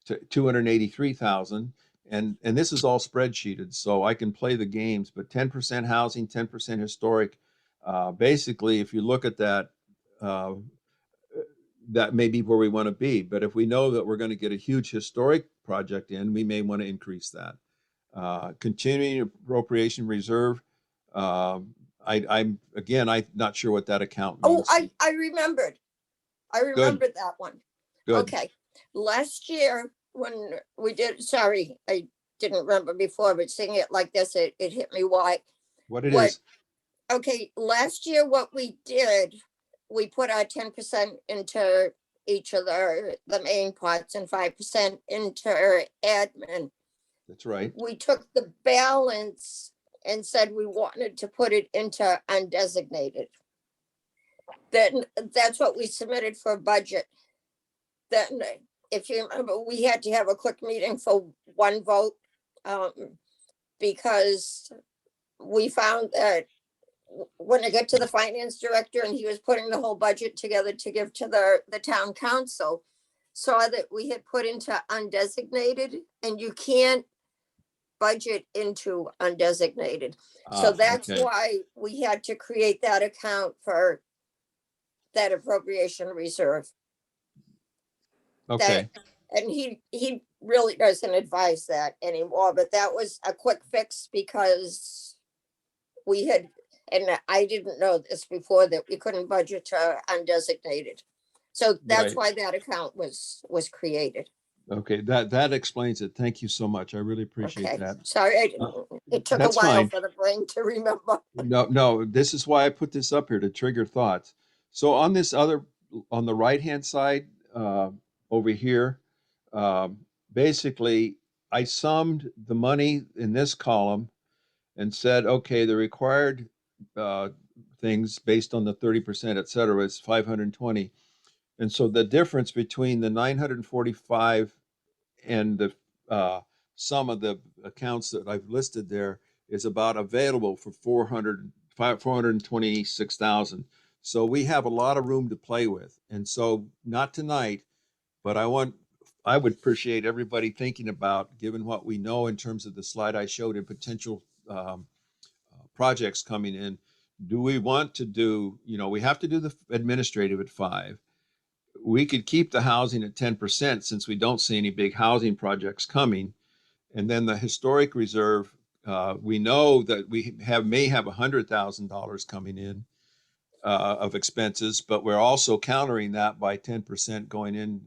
to 283,000. And this is all spreadsheeted, so I can play the games, but 10% housing, 10% historic. Basically, if you look at that, that may be where we want to be. But if we know that we're going to get a huge historic project in, we may want to increase that. Continuing appropriation reserve. I'm not sure what that account means. Oh, I remembered. I remembered that one. Good. Okay. Last year when we did, sorry, I didn't remember before, but seeing it like this, it hit me why. What it is. Okay, last year what we did, we put our 10% into each of the main pots and 5% into admin. That's right. We took the balance and said we wanted to put it into undesignated. Then that's what we submitted for budget. Then, if you remember, we had to have a quick meeting for one vote because we found that when I got to the finance director and he was putting the whole budget together to give to the town council, saw that we had put into undesignated, and you can't budget into undesignated. So that's Okay. why we had to create that account for that appropriation reserve. Okay, And he really doesn't advise that anymore, but that was a quick fix because we had, and I didn't know this before, that we couldn't budget to undesignated. So that's Right. why that account was created. okay, that explains it. Thank you so much. I really appreciate Okay, that. sorry, I didn't, it took a That's while fine. for the brain to remember. No, this is why I put this up here to trigger thoughts. So on this other, on the right-hand side, over here, basically, I summed the money in this column and said, okay, the required things based on the 30%, et cetera, is 520. And so the difference between the 945 and the sum of the accounts that I've listed there is about available for 426,000. So we have a lot of room to play with. And so not tonight, but I would appreciate everybody thinking about, given what we know in terms of the slide I showed in potential projects coming in, do we want to do, we have to do the administrative at 5. We could keep the housing at 10% since we don't see any big housing projects coming. And then the historic reserve, we know that we may have $100,000 coming in of expenses, but we're also countering that by 10% going in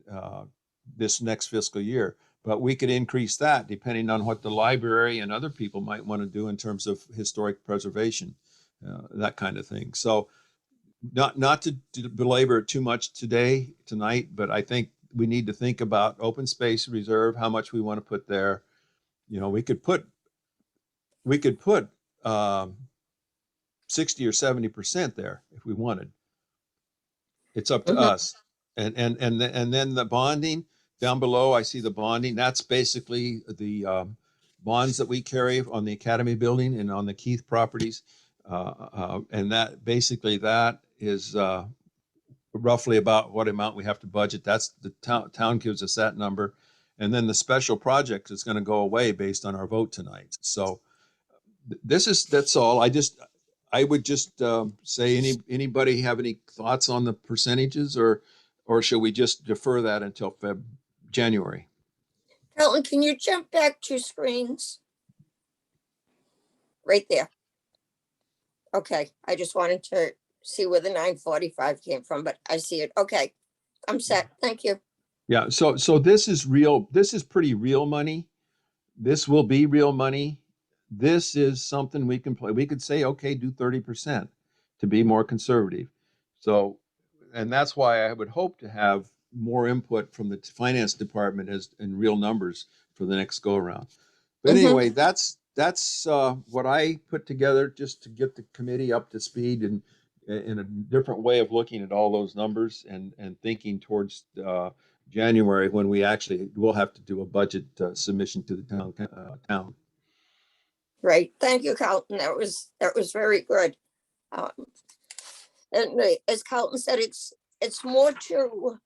this next fiscal year. But we could increase that depending on what the library and other people might want to do in terms of historic preservation, that kind of thing. So not to belabor it too much tonight, but I think we need to think about open space reserve, how much we want to put there. We could put 60 or 70% there if we wanted. It's up to us. And then the bonding down below, I see the bonding. That's basically the bonds that we carry on the Academy building and on the Keith properties. And that basically that is roughly about what amount we have to budget. That's the town gives us that number. And then the special project is going to go away based on our vote tonight. So that's all. I would just say, anybody have any thoughts on the percentages, or should we just defer that until January? Helen, can you jump back 2 screens? Right there. Okay, I just wanted to see where the 945 came from, but I see it. Okay, I'm set. Thank you. Yeah, so this is real. This is pretty real money. This will be real money. This is something we can play. We could say, okay, do 30% to be more conservative. So, and that's why I would hope to have more input from the finance department in real numbers for the next go around. But anyway, that's what I put together just to get the committee up to speed and in a different way of looking at all those numbers and thinking towards January, when we actually will have to do a budget submission to the town. Right. Thank you, Carlton. That was very good. And as Carlton said, it's more to,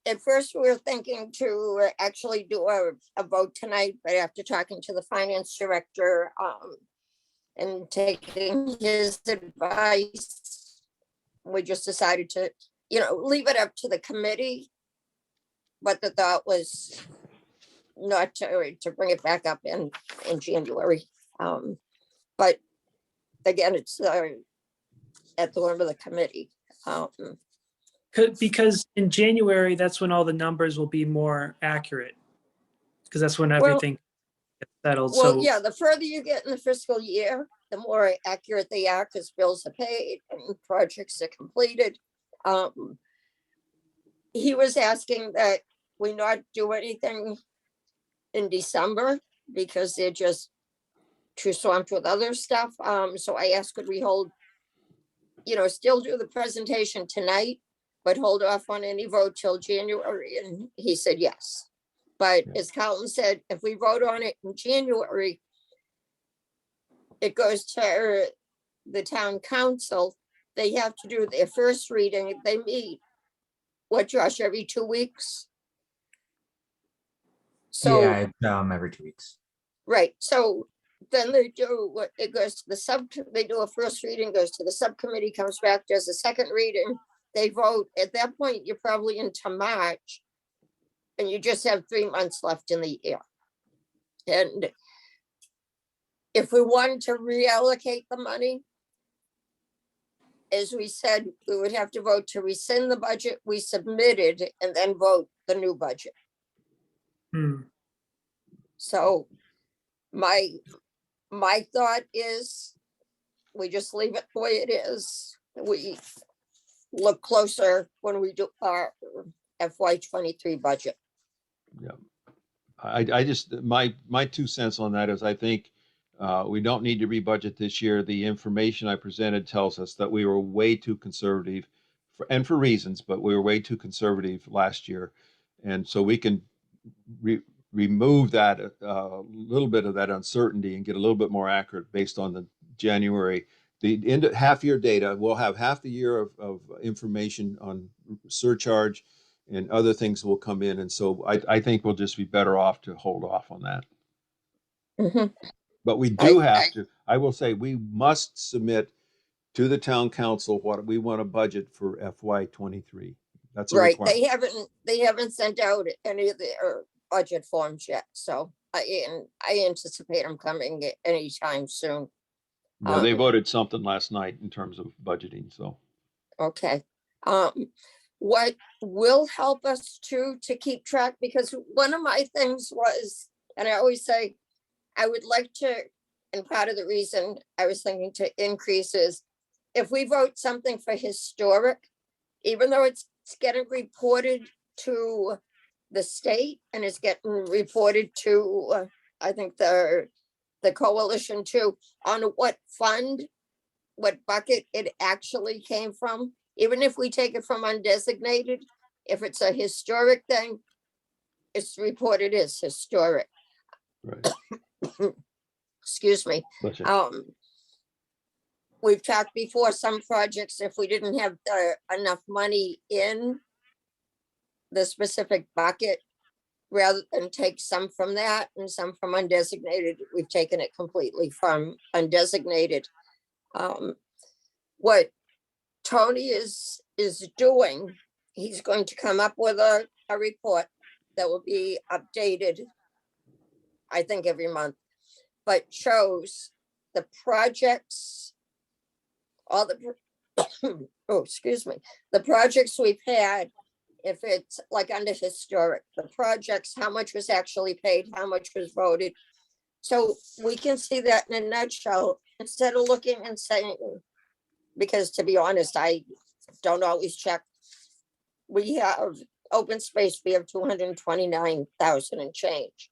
at first we were thinking to actually do a vote tonight, but after talking to the finance director and taking his advice, we just decided to, leave it up to the committee. But the thought was not to bring it back up in January. But again, it's at the whim of the committee. Because in January, that's when all the numbers will be more accurate. Because that's when everything gets settled. Well, So yeah, the further you get in the fiscal year, the more accurate they are because bills are paid and projects are completed. He was asking that we not do anything in December because they're just too swamped with other stuff. So I asked, could we hold, still do the presentation tonight, but hold off on any vote till January? And he said yes. But as Carlton said, if we vote on it in January, it goes to the town council. They have to do their first reading. They meet, Josh, every 2 weeks? So, Yeah, it's, every 2 weeks. right, so then they do what, it goes to the they do a first reading, goes to the subcommittee, comes back, does a second reading. They vote. At that point, you're probably into March. And you just have 3 months left in the year. And if we wanted to reallocate the money, as we said, we would have to vote to rescind the budget we submitted and then vote the new budget. Hmm. So my thought is we just leave it the way it is. We look closer when we do our FY23 budget. I just, my 2 cents on that is I think we don't need to rebudget this year. The information I presented tells us that we were way too conservative and for reasons, but we were way too conservative last year. And so we can remove that little bit of that uncertainty and get a little bit more accurate based on the January, the end of half year data. We'll have half the year of information on surcharge and other things will come in. And so I think we'll just be better off to hold off on that. Mhm. But we do have to, I will say, we must submit to the town council what we want to budget for FY23. That's a Right, requirement. they haven't sent out any of their budget forms yet, so I anticipate them coming anytime soon. Yeah, they voted something last night in terms of budgeting, so. Okay, what will help us to keep track, because one of my things was, and I always say, I would like to, and part of the reason I was thinking to increase is if we vote something for historic, even though it's getting reported to the state and it's getting reported to, I think the coalition too, on what fund, what bucket it actually came from. Even if we take it from undesignated, if it's a historic thing, it's reported as historic. Right. Excuse me. Bless you. We've talked before, some projects, if we didn't have enough money in the specific bucket, rather than take some from that and some from undesignated, we've taken it completely from undesignated. What Tony is doing, he's going to come up with a report that will be updated, I think every month, but shows the projects, all the, oh, excuse me, the projects we've had, if it's like under historic, the projects, how much was actually paid, how much was voted. So we can see that in a nutshell, instead of looking and saying, because to be honest, I don't always check. We have open space, we have 229,000 and change.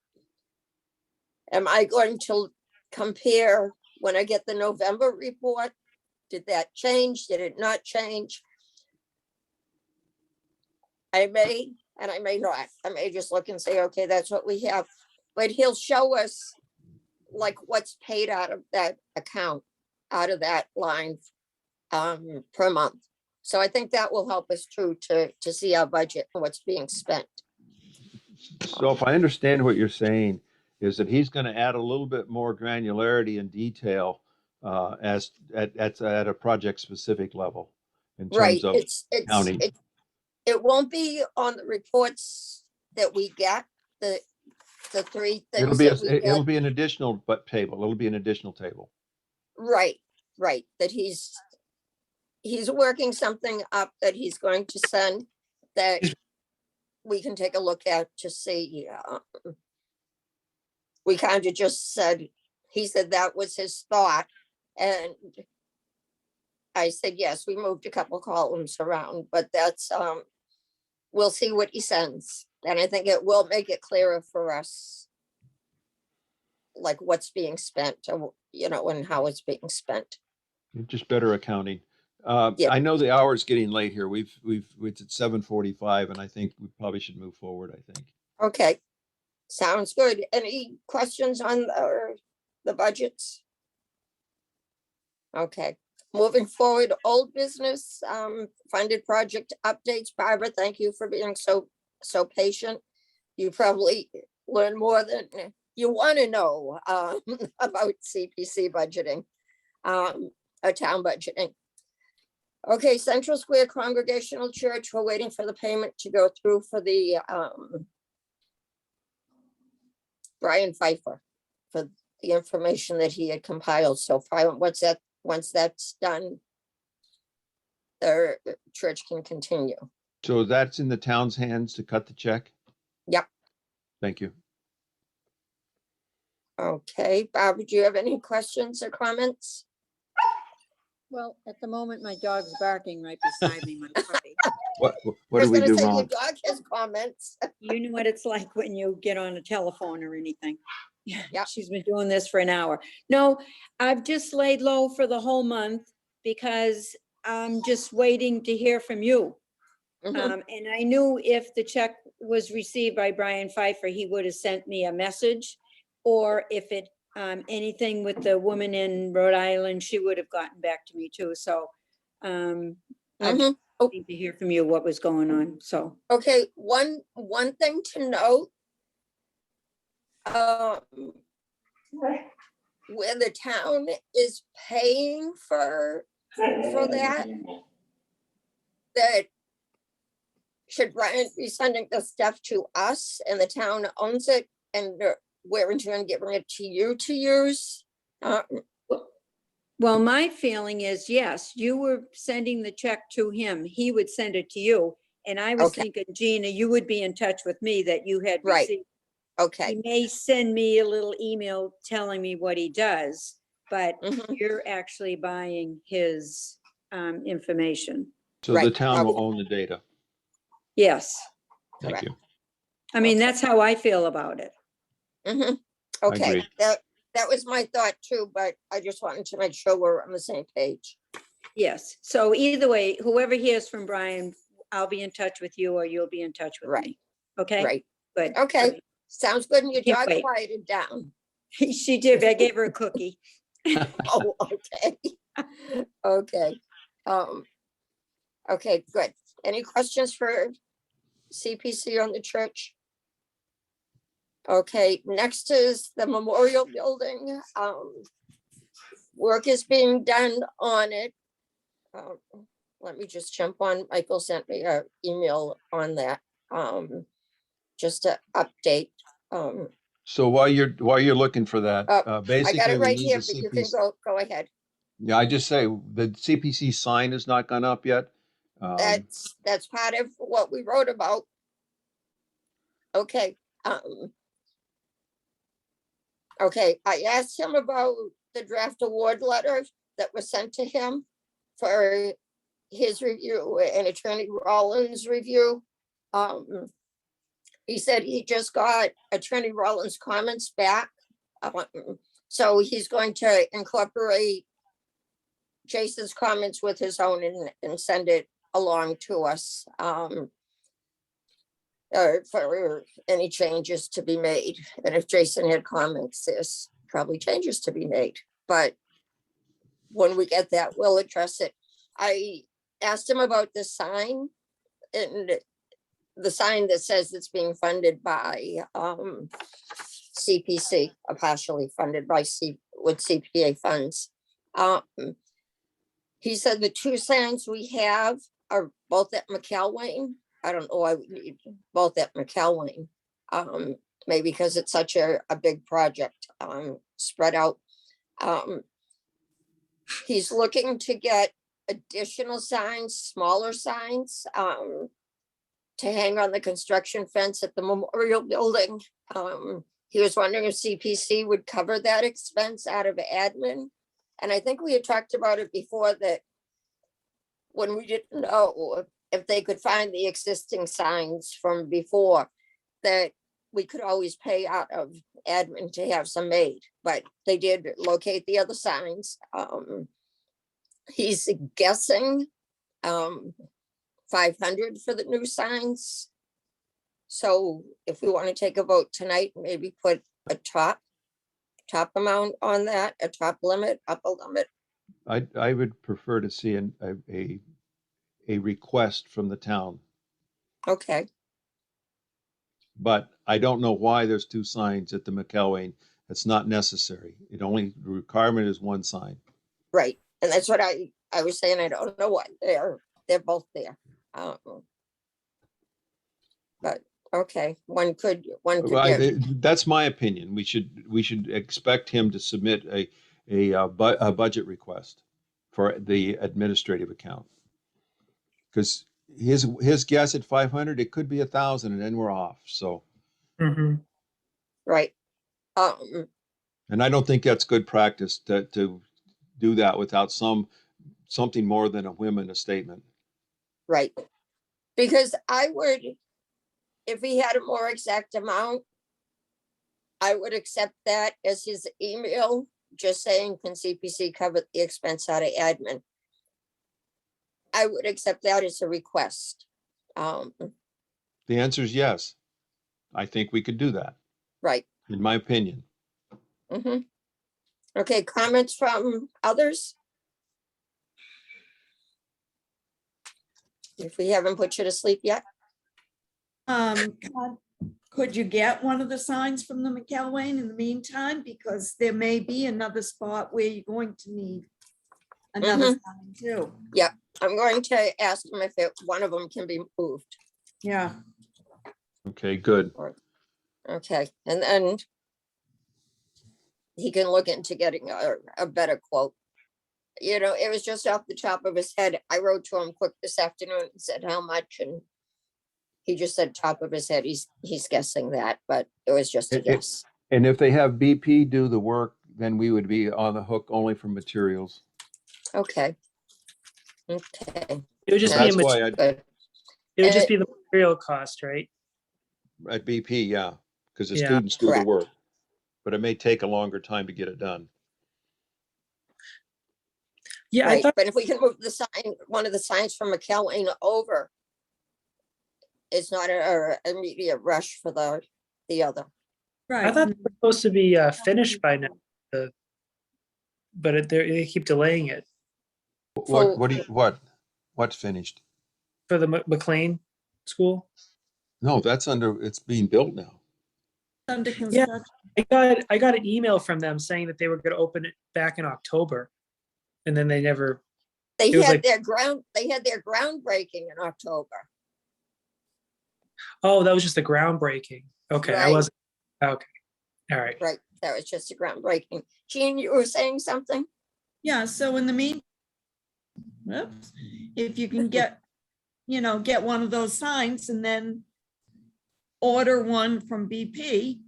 Am I going to compare when I get the November report? Did that change? Did it not change? I may, and I may not. I may just look and say, okay, that's what we have. But he'll show us like what's paid out of that account, out of that line per month. So I think that will help us too, to see our budget and what's being spent. So if I understand what you're saying, is that he's going to add a little bit more granularity and detail as at a project specific level in Right, terms of counting. It won't be on the reports that we get, the three things. It'll be an additional table. It'll be an additional table. Right, that he's working something up that he's going to send that we can take a look at to see. We kind of just said, he said that was his thought, and I said, yes, we moved a couple columns around, but that's, we'll see what he sends. And I think it will make it clearer for us, like what's being spent, or, and how it's being spent. Just better accounting. Yeah. I know the hour is getting late here. It's at 7:45, and I think we probably should move forward. I think. Okay, sounds good. Any questions on the budgets? Okay, moving forward, old business, funded project updates. Barbara, thank you for being so patient. You probably learn more than you want to know about CPC budgeting, or town budgeting. Okay, Central Square Congregational Church, we're waiting for the payment to go through for the Brian Pfeiffer for the information that he had compiled so far. Once that's done, the church can continue. So that's in the town's hands to cut the check? Yep. Thank you. Okay, Bob, do you have any questions or comments? Well, at the moment, my dog's barking right beside me, my puppy. What I was did we gonna do say your wrong? dog has comments. You know what it's like when you get on a telephone or anything. Yep. She's been doing this for an hour. No, I've just laid low for the whole month because I'm just waiting to hear from you. Mhm. And I knew if the check was received by Brian Pfeiffer, he would have sent me a message. Or if it, anything with the woman in Rhode Island, she would have gotten back to me too. So I'm Mhm. waiting to hear from you what was going on. So, Okay, one thing to note. Where the town is paying for that should Brian be sending the stuff to us and the town owns it and we're in turn giving it to you to use? well, my feeling is, yes, you were sending the check to him. He would send it to you. And I was Okay. thinking, Gina, you would be in touch with me that you had Right. received. Okay, He may send me a little email telling me what he does, but Mhm. you're actually buying his information. So the Right. town will own the data. Yes. Thank Correct. you. I mean, Okay. that's how I feel about it. Mhm. Okay, agree. that was my thought too, but I just wanted to make sure we're on the same page. Yes. So either way, whoever hears from Brian, I'll be in touch with you or you'll be in touch with Right. me. Okay? Right, Good. okay, sounds good, and your Can't dog wait. quieted down. She did. I gave her a cookie. Oh, okay. Okay. Okay, good. Any questions for CPC on the church? Okay, next is the memorial building. Work is being done on it. Let me just jump on. Michael sent me an email on that. Just to update. So while you're looking for that, I got basically it we right need here, the but you can CPC. go ahead. Yeah, I just say the CPC sign has not gone up yet. That's part of what we wrote about. Okay. Okay, I asked him about the draft award letter that was sent to him for his review and Attorney Rollins' review. He said he just got Attorney Rollins' comments back. So he's going to incorporate Jason's comments with his own and send it along to us. For any changes to be made. And if Jason had comments, there's probably changes to be made. But when we get that, we'll address it. I asked him about the sign and the sign that says it's being funded by CPC, partially funded by with CPA funds. He said the two signs we have are both at McElwain. I don't know why we need both at McElwain. Maybe because it's such a big project, spread out. He's looking to get additional signs, smaller signs, to hang on the construction fence at the memorial building. He was wondering if CPC would cover that expense out of admin. And I think we had talked about it before that when we didn't know if they could find the existing signs from before, that we could always pay out of admin to have some made, but they did locate the other signs. He's guessing 500 for the new signs. So if we want to take a vote tonight, maybe put a top amount on that, a top limit, upper limit. I would prefer to see a request from the town. Okay. But I don't know why there's 2 signs at the McElwain. It's not necessary. The requirement is 1 sign. Right, and that's what I was saying, I don't know why, they're both there. But, okay, one could Well, get, that's my opinion. We should expect him to submit a budget request for the administrative account. Because his guess at 500, it could be 1,000, and then we're off. So, Mhm. right. and I don't think that's good practice to do that without something more than a whim and a statement. Right, because I would, if he had a more exact amount, I would accept that as his email, just saying, can CPC cover the expense out of admin? I would accept that as a request. The answer is yes. I think we could do that, Right. in my opinion. Okay, comments from others? If we haven't put you to sleep yet? Could you get one of the signs from the McElwain in the meantime? Because there may be another spot where you're going to need another sign too. I'm going to ask him if one of them can be moved. Yeah. Okay, good. Okay, and then he can look into getting a better quote. You know, it was just off the top of his head. I wrote to him quick this afternoon and said how much, and he just said top of his head. He's guessing that, but it was just a guess. And if they have BP do the work, then we would be on the hook only for materials. Okay. Okay. It would just So be, that's why Good. it would just be the material cost, right? at BP, yeah, because the Yeah. students do the Correct. work, but it may take a longer time to get it done. Yeah, I Right, thought, but if we can move the sign, one of the signs from McElwain over, it's not a immediate rush for the other. I Right. thought they were supposed to be finished by now, but they keep delaying it What's finished? for the Mclean School. No, it's being built now. Under construction. I got an email from them saying that they were going to open it back in October, and then they never. They It was had like- their groundbreaking in October. Oh, that was just the groundbreaking. Okay, I Right. wasn't. Okay, all right. Right, that was just a groundbreaking. Jean, you were saying something? Yeah, so in the if you can get one of those signs and then order one from BP,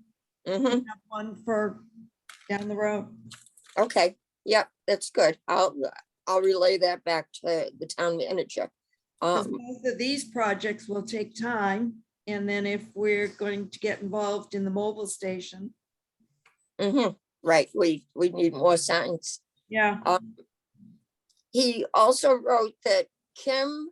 Mm-hmm. have one for down the road. Okay, yep, that's good. I'll relay that back to the town manager. 'Cause both of these projects will take time. And then if we're going to get involved in the mobile station, Right, we need more signs. yeah, He also wrote that Kim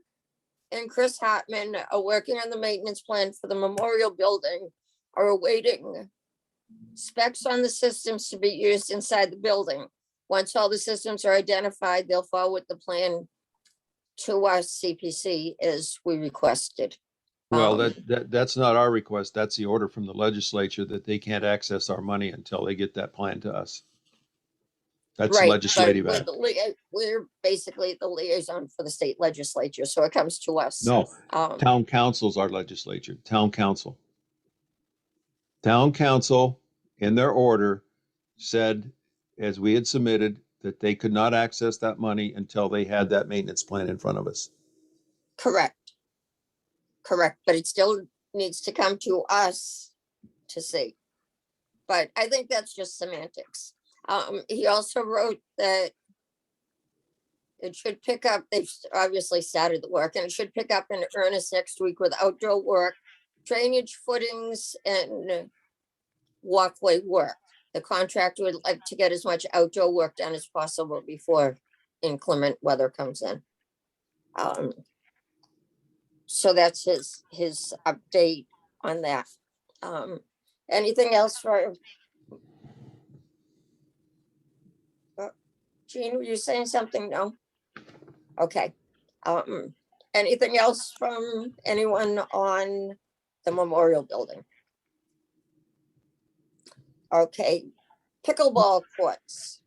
and Chris Hartman are working on the maintenance plan for the memorial building, are awaiting specs on the systems to be used inside the building. Once all the systems are identified, they'll forward the plan to us, CPC, as we requested. Well, that's not our request. That's the order from the legislature that they can't access our money until they get that plan to us. That's Right, but legislative we're act. we're basically the liaison for the state legislature, so it comes to us. No, Um, town council's our legislature, town council. Town council, in their order, said, as we had submitted, that they could not access that money until they had that maintenance plan in front of us. Correct. Correct, but it still needs to come to us to see. But I think that's just semantics. He also wrote that it should pick up, they've obviously started the work, and it should pick up in earnest next week with outdoor work, drainage footings, and walkway work. The contractor would like to get as much outdoor work done as possible before inclement weather comes in. So that's his update on that. Anything else for? Jean, were you saying something? No? Okay. Anything else from anyone on the memorial building? Okay, pickleball courts.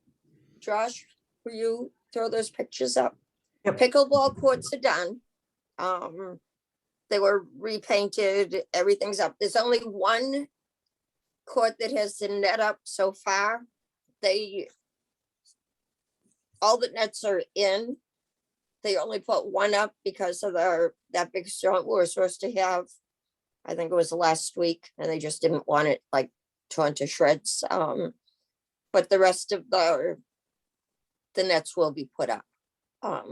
Josh, will you throw those pictures up? Yep. Pickleball courts are done. They were repainted, everything's up. There's only one court that has the net up so far. All the nets are in. They only put one up because of that big storm we were supposed to have. I think it was last week, and they just didn't want it like torn to shreds. But the rest of the nets will be put up. I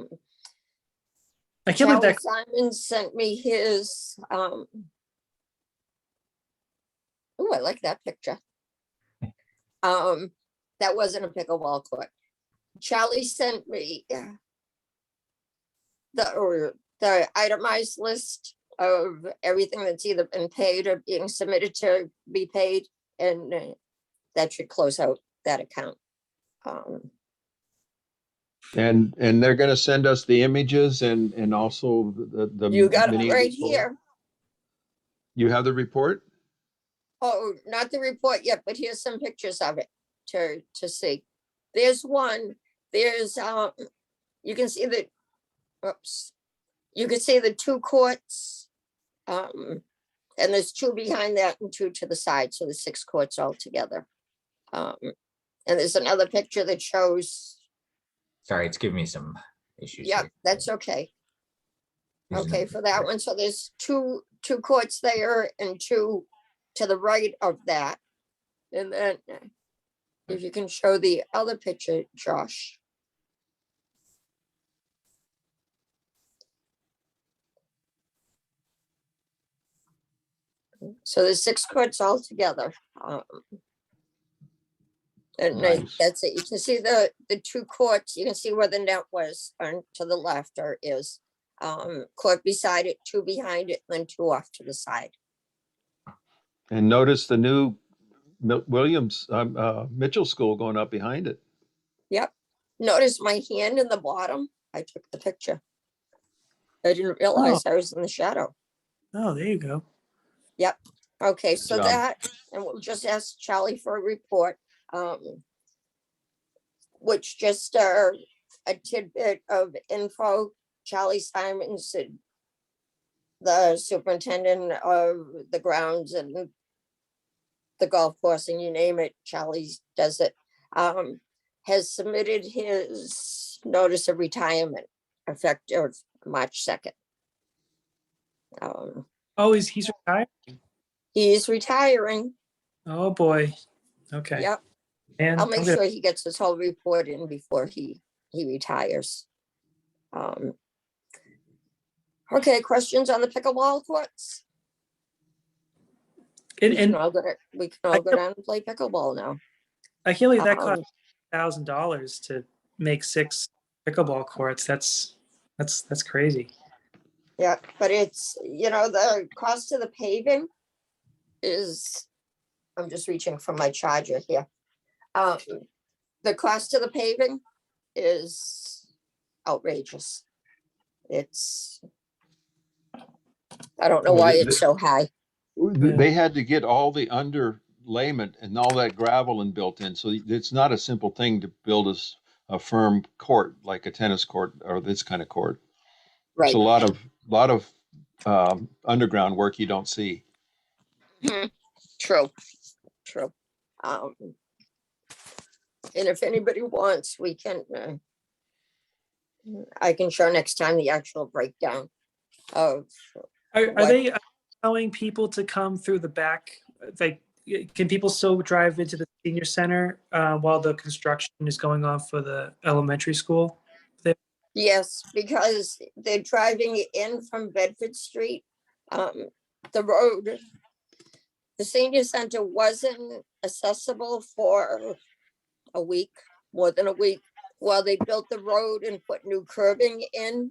can't believe Charlie that. Simon sent me his, oh, I like that picture. That wasn't a pickleball court. Charlie sent me the itemized list of everything that's either been paid or being submitted to be paid, and that should close out that account. And they're gonna send us the images and also the. You got it mini right report. here. You have the report? Oh, not the report yet, but here's some pictures of it to see. There's one, there's, you can see the, oops. You can see the two courts. And there's two behind that and two to the side, so there's 6 courts altogether. And there's another picture that shows, Sorry, it's giving me some issues. yeah, here. that's okay. Using Okay, the- for that one, so there's two courts there and 2 to the right of that. And then if you can show the other picture, Josh. So there's 6 courts altogether. And Nice. that's it. You can see the 2 courts. You can see where the net was on to the left or is. Court beside it, 2 behind it, then 2 off to the side. And notice the new Mitchell School going up behind it. Yep. Notice my hand in the bottom. I took the picture. I didn't realize I was in the shadow. Oh, there you go. Yep. Okay, so job. that, and we'll just ask Charlie for a report. Which just a tidbit of info. Charlie Simons, the superintendent of the grounds and the golf course, and you name it, Charlie does it, has submitted his notice of retirement effective March 2nd. Oh, he's retired? He's retiring. Oh, boy. Okay. Yep. And I'll make sure he gets his whole report in before he retires. Okay, questions on the pickleball courts? We can all go down and play pickleball now. I can't believe that Um, cost $1,000 to make 6 pickleball courts. That's crazy. Yeah, but it's, the cost of the paving is, I'm just reaching for my charger here. The cost of the paving is outrageous. I don't know Well, why it's so high. They had to get all the underlayment and all that gravel and built in. So it's not a simple thing to build a firm court, like a tennis court or this kind of court. Right. It's a lot of underground work you don't see. True. And if anybody wants, we can, I can show next time the actual breakdown of, Are What? they allowing people to come through the back? Like, can people still drive into the senior center while the construction is going on for the elementary school? yes, because they're driving in from Bedford Street. The road, the senior center wasn't accessible for a week, more than a week, while they built the road and put new curbing in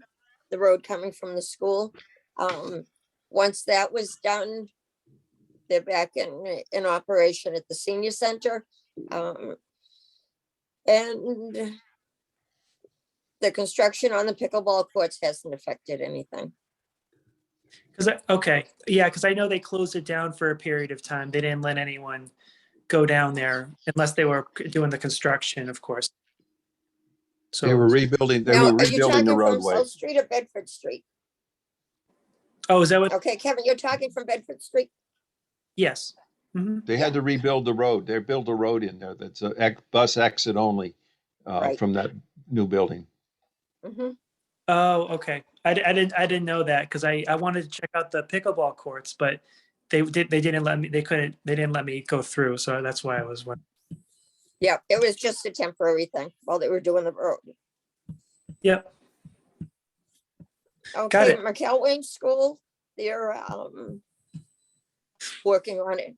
the road coming from the school. Once that was done, they're back in operation at the senior center. And the construction on the pickleball courts hasn't affected anything. Because I know they closed it down for a period of time. They didn't let anyone go down there unless they were doing the construction, of course. They were So, rebuilding, they Now, were are you rebuilding the talking from roadway. South Street or Bedford Street? oh, is that what? Okay, Kevin, you're talking from Bedford Street? Yes. Mhm. They had to rebuild the road. They built a road in there that's a bus exit only Right. from that new building. Mhm. Oh, okay. I didn't know that because I wanted to check out the pickleball courts, but they didn't let me, they didn't let me go through. So that's why I was wondering. Yeah, it was just a temporary thing while they were doing the road. Yep. Okay, it. McElwain School, they're working on it.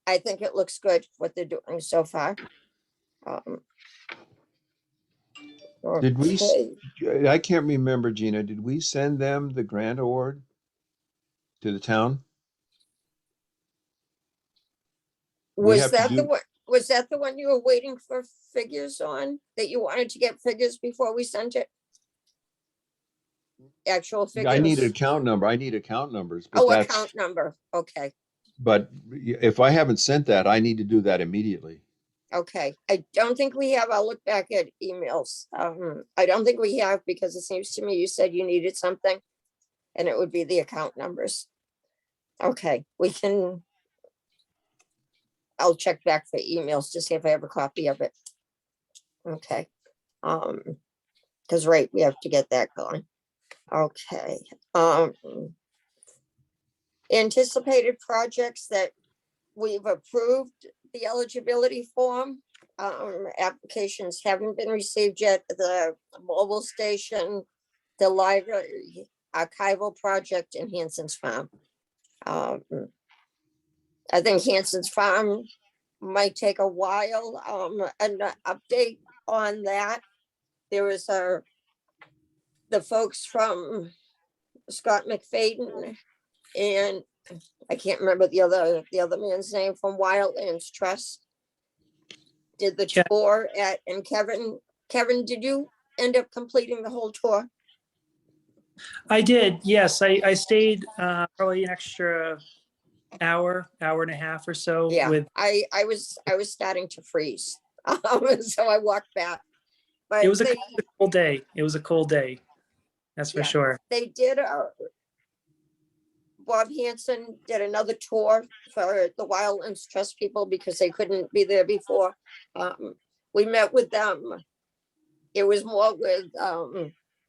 I think it looks good what they're doing so far. Did we, okay. I can't remember, Gina, did we send them the grant award to the town? We Was have to that the do- one, was that the one you were waiting for figures on, that you wanted to get figures before we sent it? Actual figures? I need an account number. I need account numbers, but Oh, that's, account number, okay. but if I haven't sent that, I need to do that immediately. Okay, I don't think we have, I'll look back at emails. I don't think we have, because it seems to me you said you needed something. And it would be the account numbers. Okay, we can. I'll check back for emails to see if I have a copy of it. Okay. Because right, we have to get that going. Okay. Anticipated projects that we've approved the eligibility form. Applications haven't been received yet. The mobile station, the library, archival project, and Hanson's Farm. I think Hanson's Farm might take a while. An update on that. There was the folks from Scott McFadden, and I can't remember the other man's name, from Wildlands Trust, did the Ke- tour and Kevin, did you end up completing the whole tour? I did. Yes, I stayed probably an extra hour and a half or so Yeah, with. I was starting to freeze. So I walked back. But It was a cold day. It was a cold day. That's for Yeah. sure. they did Bob Hanson did another tour for the Wildlands Trust people because they couldn't be there before. We met with them. It was more with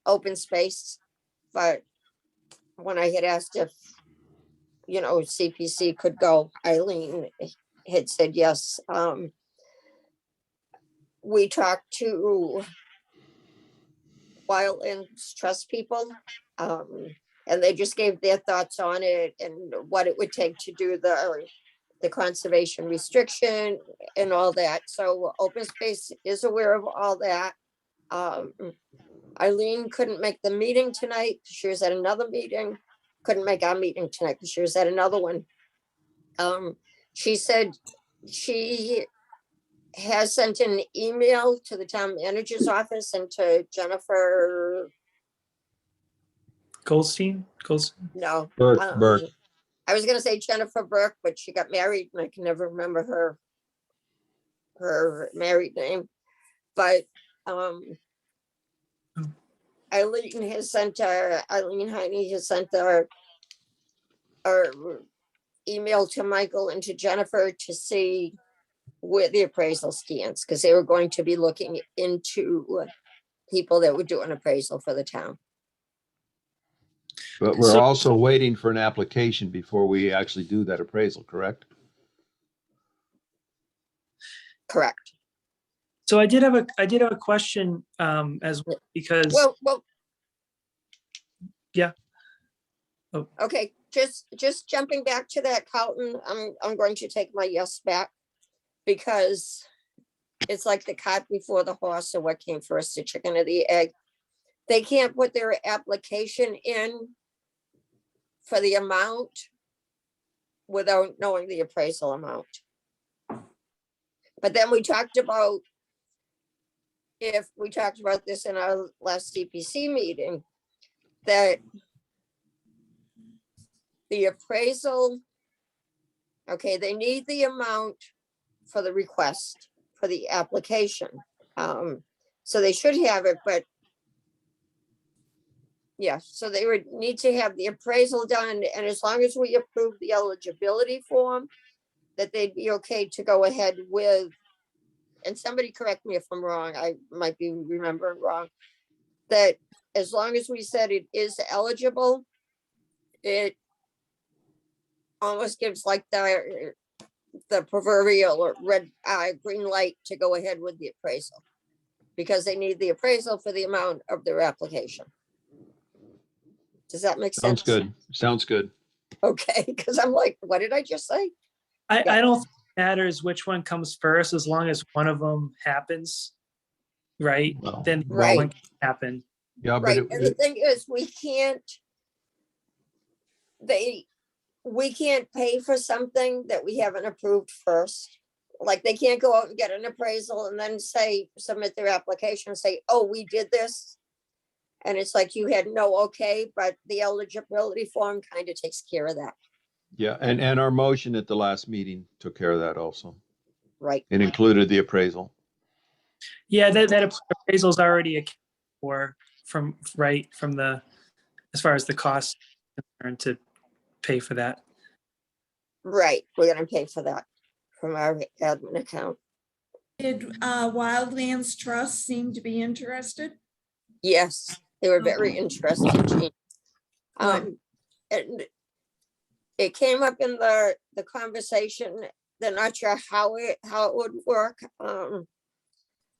open space, but when I had asked if, CPC could go, Eileen had said yes. We talked to Wildlands Trust people, and they just gave their thoughts on it and what it would take to do the conservation restriction and all that. So open space is aware of all that. Eileen couldn't make the meeting tonight. She was at another meeting. Couldn't make our meeting tonight because she was at another one. She said she has sent an email to the town manager's office and to Jennifer. Goldstein. No, Burke. I was gonna say Jennifer Burke, but she got married and I can never remember her married name. But Eileen Heine has sent our email to Michael and to Jennifer to see where the appraisal stands, because they were going to be looking into people that would do an appraisal for the town. But we're So- also waiting for an application before we actually do that appraisal, correct? Correct. So I did have a question as well, because Well, yeah. Oh. Okay, just jumping back to that, Carlton, I'm going to take my yes back, because it's like the cart before the horse, or what came first, the chicken or the egg. They can't put their application in for the amount without knowing the appraisal amount. But then we talked about this in our last CPC meeting, that the appraisal, okay, they need the amount for the request for the application. So they should have it, but yeah, so they would need to have the appraisal done, and as long as we approve the eligibility form, that they'd be okay to go ahead with, and somebody correct me if I'm wrong, I might be remembering wrong, that as long as we said it is eligible, it almost gives like the proverbial red, green light to go ahead with the appraisal. Because they need the appraisal for the amount of their application. Does that make sense? Sounds good. Sounds good. Okay, because I'm like, what did I just say? I Yeah. don't think it matters which one comes first, as long as one of them happens, right? Well, Then the Right. one can happen. Yeah, but Right, and the thing is, we can't pay for something that we haven't approved first. Like, they can't go out and get an appraisal and then submit their application and say, oh, we did this. And it's like you had no okay, but the eligibility form kind of takes care of that, yeah, and our motion at the last meeting took care of that also. right? It included the appraisal. Yeah, that appraisal's already accounted for from the, as far as the cost concerned, to pay for that. Right, we're gonna pay for that from our admin account. Did Wildlands Trust seem to be interested? Yes, they were very interested, Jean. Good. And it came up in the conversation. They're not sure how it would work.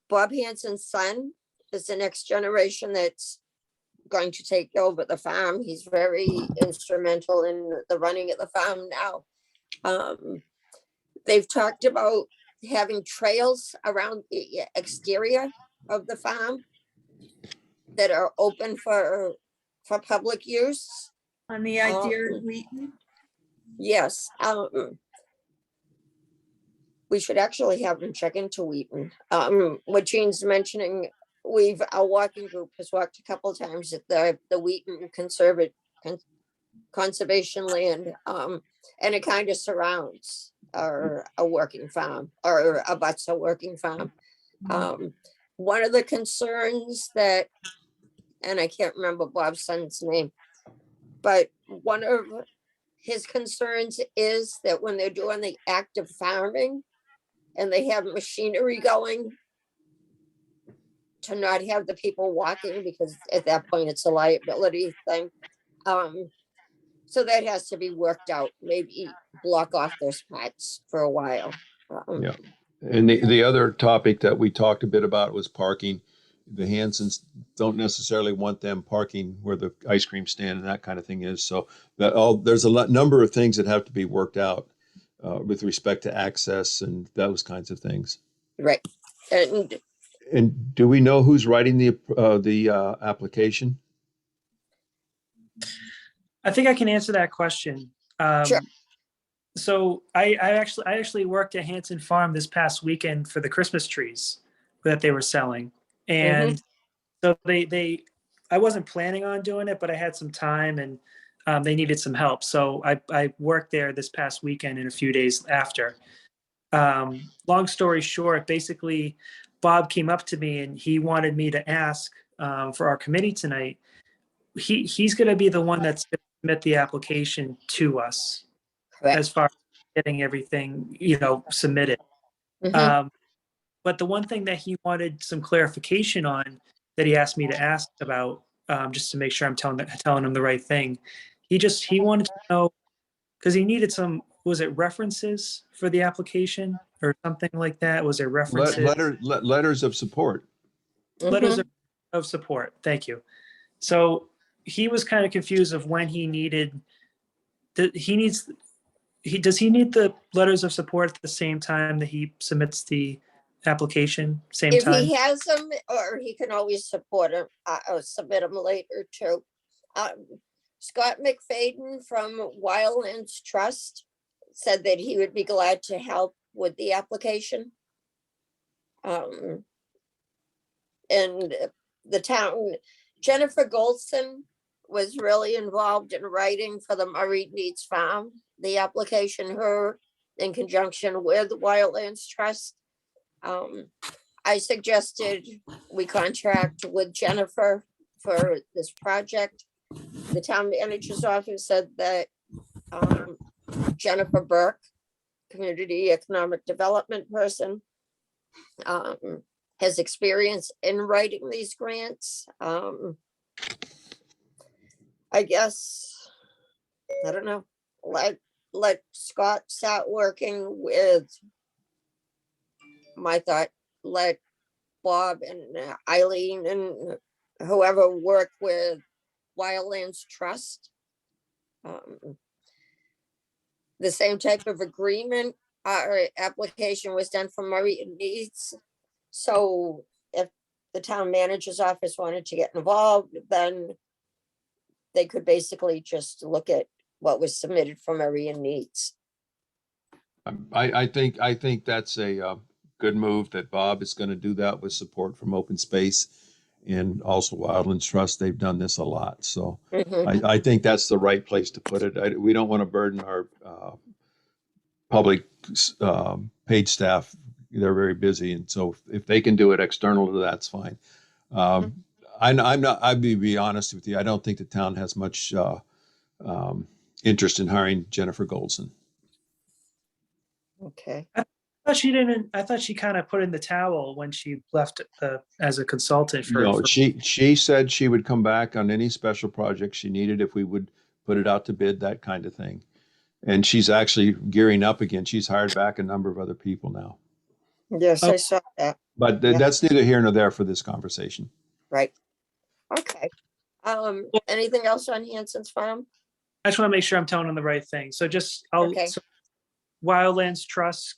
Bob Hansen's son is the next generation that's going to take over the farm. He's very instrumental in the running of the farm now. They've talked about having trails around the exterior of the farm that are open for public use. On the idea of Wheaton? Yes, we should actually have them check into Wheaton. What Jean's mentioning, our walking group has walked a couple of times at the Wheaton conservation land, and it kind of surrounds a working farm, or abuts a working farm. One of the concerns that, and I can't remember Bob's son's name, but one of his concerns is that when they're doing the active farming and they have machinery going, to not have the people walking, because at that point it's a liability thing. So that has to be worked out, maybe block off their spots for a while. Yeah. And the other topic that we talked a bit about was parking. The Hansons don't necessarily want them parking where the ice cream stand and that kind of thing is. So there's a number of things that have to be worked out with respect to access and those kinds of things. Right. And do we know who's writing the application? I think I can answer that question. Sure. So I actually worked at Hanson Farm this past weekend for the Christmas trees that they were selling. And so I wasn't planning on doing it, but I had some time and they needed some help. So I worked there this past weekend and a few days after. Long story short, basically Bob came up to me and he wanted me to ask for our committee tonight. He's going to be the one that's going to submit the application to us. Correct. As far as getting everything, submitted. But the one thing that he wanted some clarification on, that he asked me to ask about, just to make sure I'm telling him the right thing. He wanted to know, because he needed some, was it references for the application or something like that? Was there references? Letters of support. Letters of support. Thank you. So he was kind of confused of when he needed. Does he need the letters of support at the same time that he submits the application? Same If time? he has them, or he can always support them, or submit them later too. Scott McFadden from Wildlands Trust said that he would be glad to help with the application. And the town, Jennifer Goldson was really involved in writing for the Murray Needs Farm, the application. Her in conjunction with Wildlands Trust. I suggested we contract with Jennifer for this project. The town manager's office said that Jennifer Burke, community economic development person, has experience in writing these grants. I guess, I don't know, let Scott start working with, my thought, let Bob and Eileen and whoever work with Wildlands Trust. The same type of agreement or application was done for Murray and Needs. So if the town manager's office wanted to get involved, then they could basically just look at what was submitted for Murray and Needs. I think that's a good move that Bob is going to do that with support from Open Space and also Wildlands Trust. They've done this a lot. So Mhm. I think that's the right place to put it. We don't want to burden our public paid staff. They're very busy. And so if they can do it external to that's fine. I'd be honest with you. I don't think the town has much interest in hiring Jennifer Goldson. Okay. I thought she kind of put in the towel when she left as a consultant for. No, she said she would come back on any special project she needed if we would put it out to bid, that kind of thing. And she's actually gearing up again. She's hired back a number of other people now. Yes, I saw that. But Yeah. that's neither here nor there for this conversation. Right. Okay. Anything else on Hanson's Farm? I just want to make sure I'm telling them the right thing. So just Okay. so Wildlands Trust.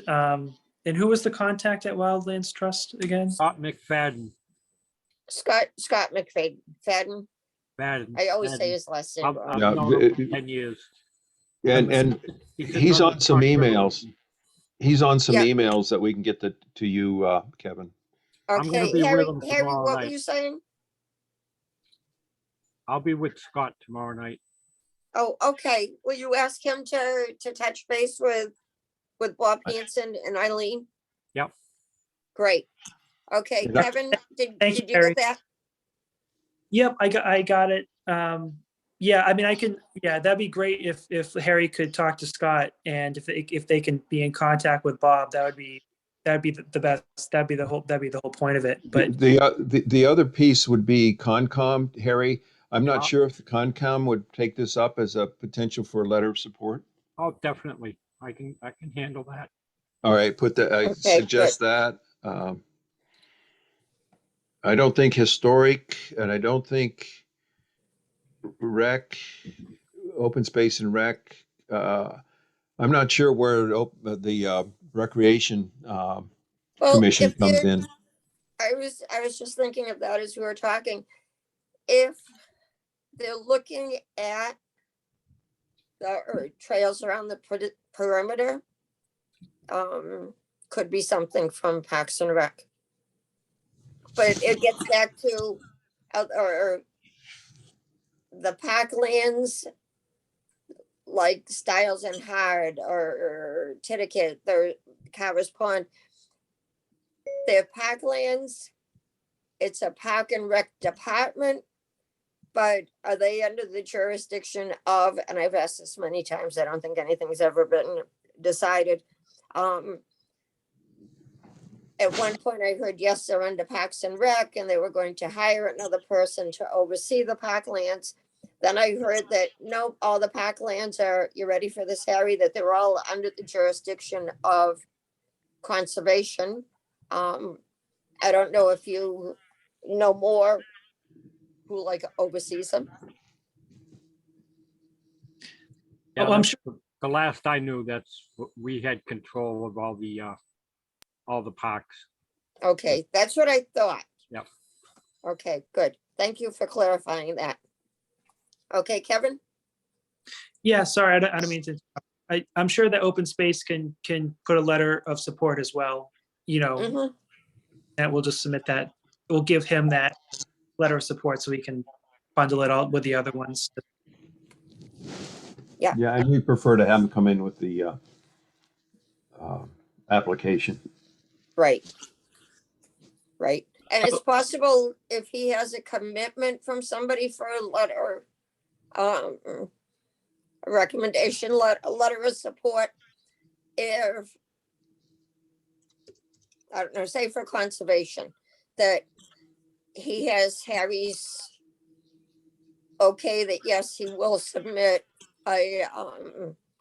And who was the contact at Wildlands Trust again? Scott McFadden. Scott McFadden. Fadden, I always say Fadden. his last name I've wrong. Yeah, known him for 10 years. And he's on some emails. He's on some Yeah. emails that we can get to you, Kevin. I'm gonna Okay, be with Harry, him Harry, tomorrow what were night. you saying? I'll be with Scott tomorrow night. Oh, okay. Will you ask him to touch base with Bob Hanson and Eileen? Yep. Great. Okay, Yeah. Kevin, did Thank you you, Harry. get that? Yep, I got it. Yeah, I mean, that'd be great if Harry could talk to Scott, and if they can be in contact with Bob, that'd be the best. That'd be the whole point of it. But The other piece would be Concom, Harry. I'm not Yeah. sure if the Concom would take this up as a potential for a letter of support. Oh, definitely. I can handle that. All right, I Okay, suggest that. I don't think historic, and I don't think rec, open space and rec. I'm not sure where the recreation Well, commission if comes they're- in. I was just thinking of that as we were talking. If they're looking at the trails around the perimeter, could be something from Parks and Rec. But it gets back to or the parklands like Stiles and Hard or Titicate, or Carver's Pond. They're parklands. It's a park and rec department, but are they under the jurisdiction of, and I've asked this many times, I don't think anything's ever been decided. At one point I heard, yes, they're under Parks and Rec, and they were going to hire another person to oversee the parklands. Then I heard that, nope, all the parklands are, you ready for this, Harry, that they're all under the jurisdiction of conservation. I don't know if you know more who like oversees them. Yeah, I'm that's the last I knew, we had control of all the parks. Okay, that's what I thought. Yep. Okay, good. Thank you for clarifying that. Okay, Kevin? yeah, sorry, I don't mean to. I'm sure that open space can put a letter of support as well. Mhm. And we'll just submit that. We'll give him that letter of support so we can bundle it all with the other ones. Yeah, and we prefer to have them come in with the application. Right. Right. And it's possible if he has a commitment from somebody for a letter, a recommendation, a letter of support, if, I don't know, say for conservation, that he has Harry's okay that yes, he will submit a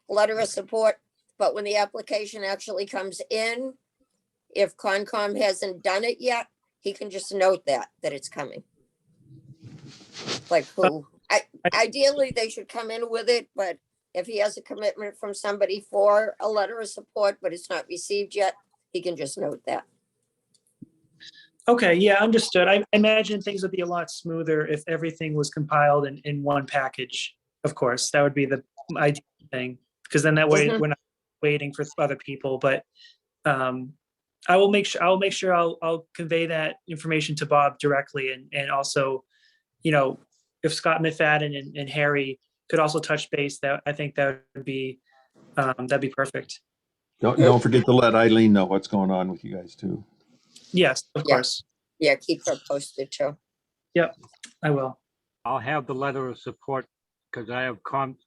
letter of support, but when the application actually comes in, if Concom hasn't done it yet, he can just note that it's coming. Like who, ideally, they should come in with it, but if he has a commitment from somebody for a letter of support, but it's not received yet, he can just note that. Okay, yeah, understood. I imagine things would be a lot smoother if everything was compiled in one package. Of course, that would be the ideal thing, because then that way Mhm. we're not waiting for other people. But I will make sure I'll convey that information to Bob directly, and also, you know, if Scott McFadden and Harry could also touch base, that I think that would be that'd be perfect. Don't forget to let Eileen know what's going on with you guys too. Yes, of Yeah. course. Yeah, keep her posted too. Yep, I will. I'll have the letter of support because I have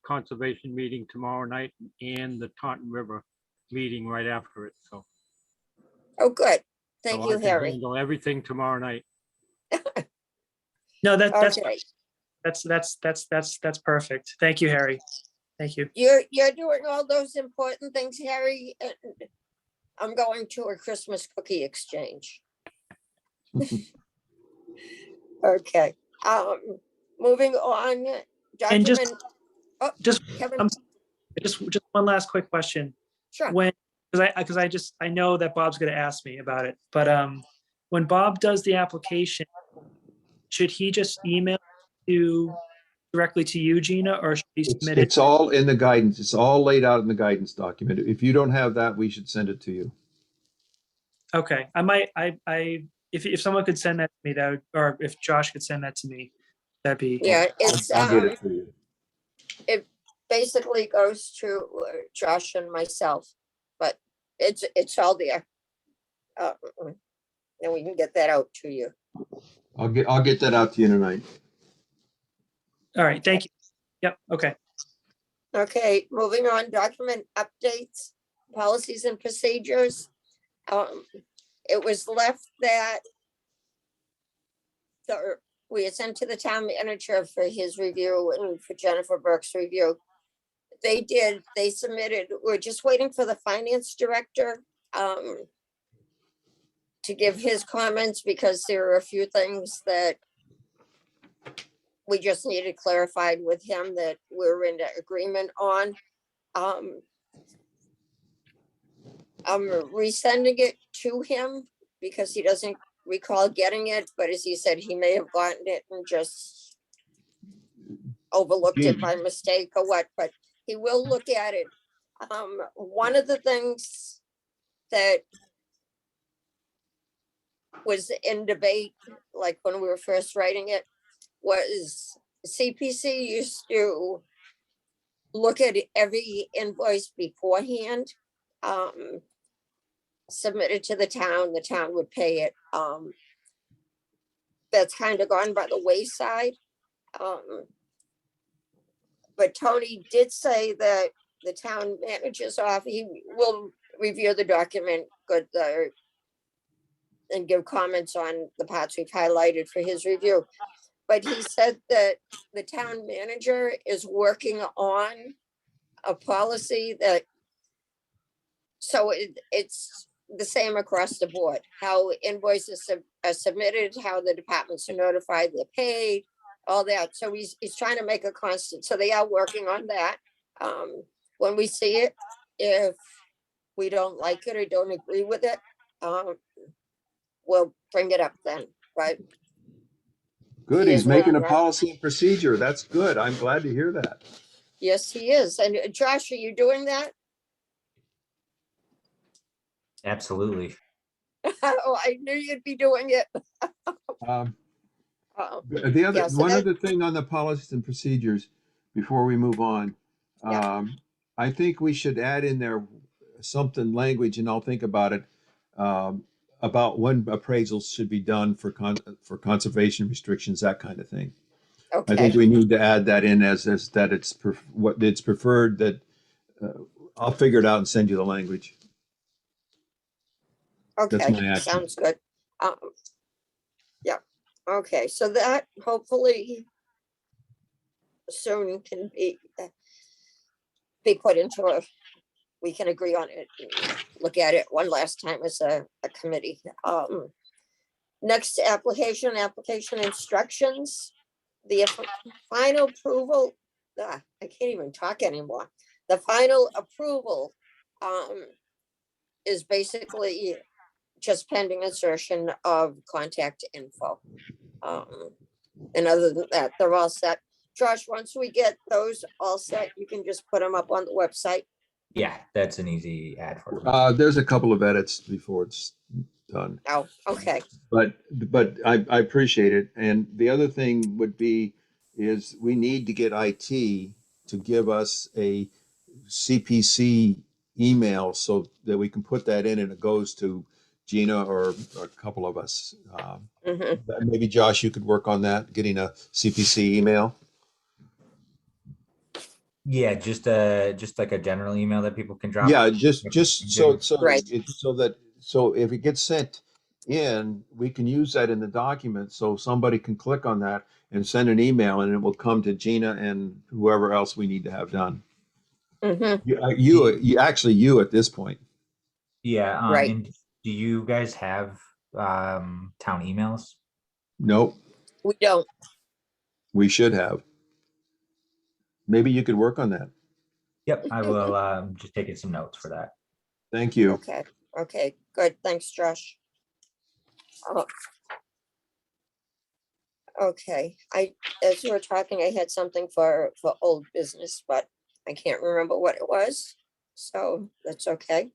conservation meeting tomorrow night and the Taunton River meeting right after it. So Oh, good. Thank I you, can Harry. handle everything tomorrow night. No, that's Okay, that's perfect. Thank you, Harry. Thank you. you're doing all those important things, Harry. And I'm going to a Christmas cookie exchange. Okay, moving on. And just- Document. Oh, Just Kevin, just one last quick question. sure. When, because I know that Bob's going to ask me about it, but when Bob does the application, should he just email directly to you, Gina, or should he submit it? It's all in the guidance. It's all laid out in the guidance document. If you don't have that, we should send it to you. Okay, I might, if someone could send that to me, that would, or if Josh could send that to me, that'd be. Yeah, it's I'll get it to you. it basically goes to Josh and myself, but it's all there. And we can get that out to you. I'll get that out to you tonight. All right, thank you. Yep, okay. Okay, moving on, document updates, policies and procedures. It was left that we had sent to the town manager for his review and for Jennifer Burke's review. They submitted, we're just waiting for the finance director to give his comments because there are a few things that we just needed clarified with him that we're in agreement on. I'm resending it to him because he doesn't recall getting it, but as he said, he may have gotten it and just overlooked it by mistake or what, but he will look at it. One of the things that was in debate, like when we were first writing it, was CPC used to look at every invoice beforehand, submitted to the town would pay it. That's kind of gone by the wayside. But Tony did say that the town manager's office, he will review the document and give comments on the parts we've highlighted for his review. But he said that the town manager is working on a policy that, so it's the same across the board, how invoices are submitted, how the departments are notified, they're paid, all that. So he's trying to make a constant. So they are working on that. When we see it, if we don't like it or don't agree with it, we'll bring it up then, right? Good, He he's is making a working on- policy and procedure. That's good. I'm glad to hear that. Yes, he is. And Josh, are you doing that? Absolutely. Oh, I knew you'd be doing it. Um, Yeah, so one that- other thing on the policies and procedures before we move on. Yeah. I think we should add in there something language, and I'll think about it, about when appraisals should be done for conservation restrictions, that kind of thing. I Okay, think we need to add that in as that it's what it's preferred that, I'll figure it out and send you the language. That's okay, my action. sounds good. Yeah, okay, so that hopefully soon can be put into we can agree on it, and look at it one last time as a committee. Next application instructions, the final approval, I can't even talk anymore. The final approval is basically just pending insertion of contact info. And other than that, they're all set. Josh, once we get those all set, you can just put them up on the website. Yeah, that's an easy add for me. There's a couple of edits before it's done, Oh, okay, but I appreciate it. And the other thing would be is we need to get IT to give us a CPC email so that we can put that in and it goes to Gina or a couple of us. mhm, Maybe Josh, you could work on that, getting a CPC email. Yeah, just like a general email that people can drop. Yeah, just so Right. so if it gets sent in, we can use that in the document, so somebody can click on that and send an email, and it will come to Gina and whoever else we need to have done. mhm, You at this point. Yeah. Right. And do you guys have town emails? Nope, we don't, we should have. Maybe you could work on that. Yep, I will just taking some notes for that. Thank you. okay, good, thanks, Josh. Oh. Okay, as you were talking, I had something for old business, but I can't remember what it was, so that's okay.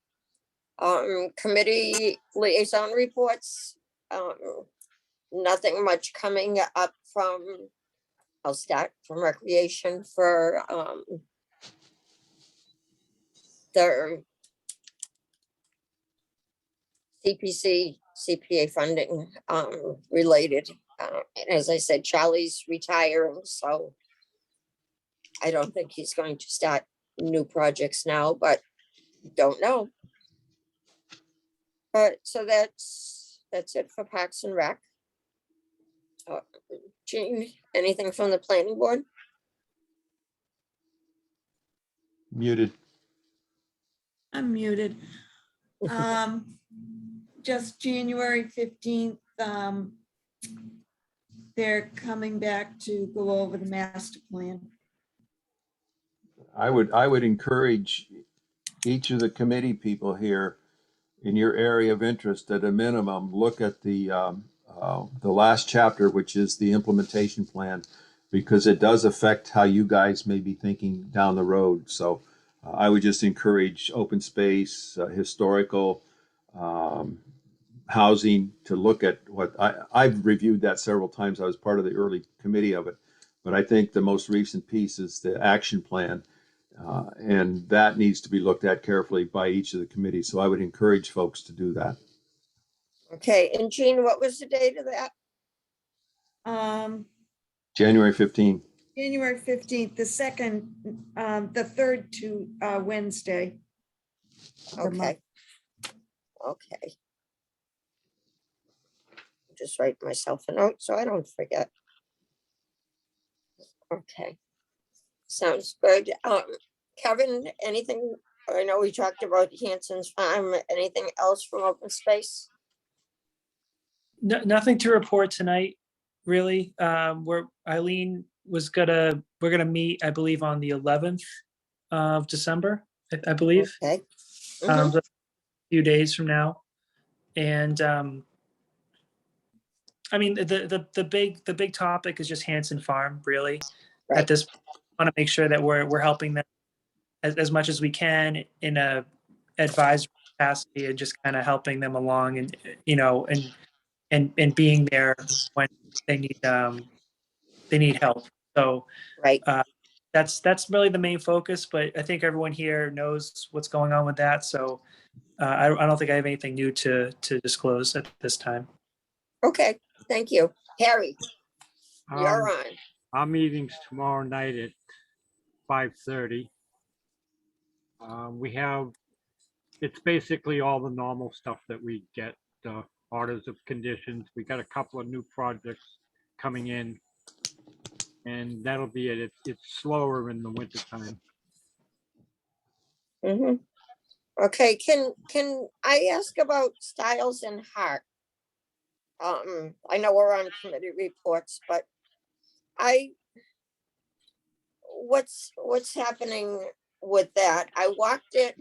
Committee liaison reports, nothing much coming up from, I'll start from recreation for, the CPA funding, related. And as I said, Charlie's retiring, so I don't think he's going to start new projects now, but don't know. But so that's it for Parks and Rec. Jean, anything from the planning board? Muted. I'm muted. Just January 15th, they're coming back to go over the master plan. I would encourage each of the committee people here in your area of interest, at a minimum, look at the last chapter, which is the implementation plan, because it does affect how you guys may be thinking down the road. So I would just encourage open space, historical, housing, to look at what I've reviewed that several times. I was part of the early committee of it, but I think the most recent piece is the action plan. And that needs to be looked at carefully by each of the committees. So I would encourage folks to do that. Okay, and Jean, what was the date of that? January 15th. January 15th, the third to Wednesday. of the month. Okay. Just write myself a note so I don't forget. Okay. Sounds good. Kevin, anything? I know we talked about Hanson's Farm. Anything else from open space? No, nothing to report tonight, really. Eileen we're gonna meet, I believe, on the 11th of December, I believe. Okay. Mhm. So a few days from now. And I mean, the big topic is just Hanson Farm, really. Right. At this, want to make sure that we're helping them as much as we can in a advisory capacity, and just kind of helping them along, and and being there when they need help. So Right. that's really the main focus, but I think everyone here knows what's going on with that. So I don't think I have anything new to disclose at this time. Okay, thank you. Harry, you're Um, on. Our meeting's tomorrow night at 5:30. We have, it's basically all the normal stuff that we get, orders of conditions. We got a couple of new projects coming in. And that'll be it. It's slower in the wintertime. Mhm. Okay, can I ask about Styles and Hart? I know we're on committee reports, but what's happening with that? I walked it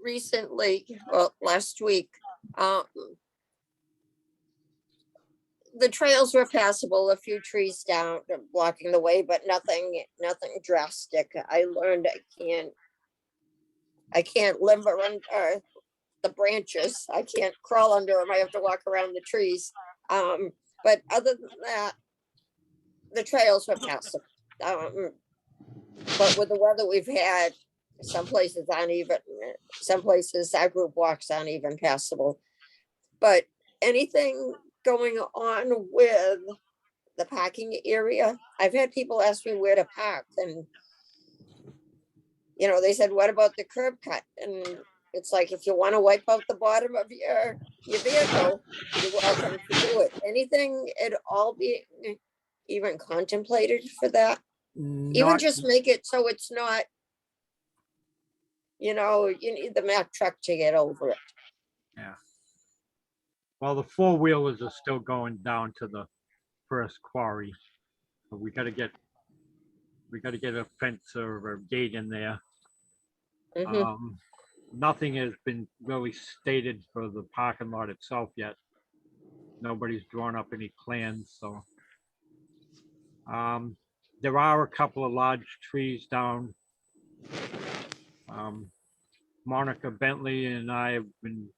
recently, well, last week. The trails were passable, a few trees down, blocking the way, but nothing drastic. I learned I can't limber under the branches. I can't crawl under them. I have to walk around the trees. But other than that, the trails were passable. But with the weather we've had, some places aren't even, some places our group walks aren't even passable. But anything going on with the parking area? I've had people ask me where to park, and they said, what about the curb cut? And it's like, if you want to wipe out the bottom of your vehicle, you're welcome to do it. Anything at all being even contemplated for that? Even Not, just make it so it's not, you need the Mack truck to get over it. well, the four-wheelers are still going down to the first quarry. But we gotta get a fence or a gate in there. Mhm. Nothing has been really stated for the parking lot itself yet. Nobody's drawn up any plans, so. There are a couple of large trees down. Monica Bentley and I have been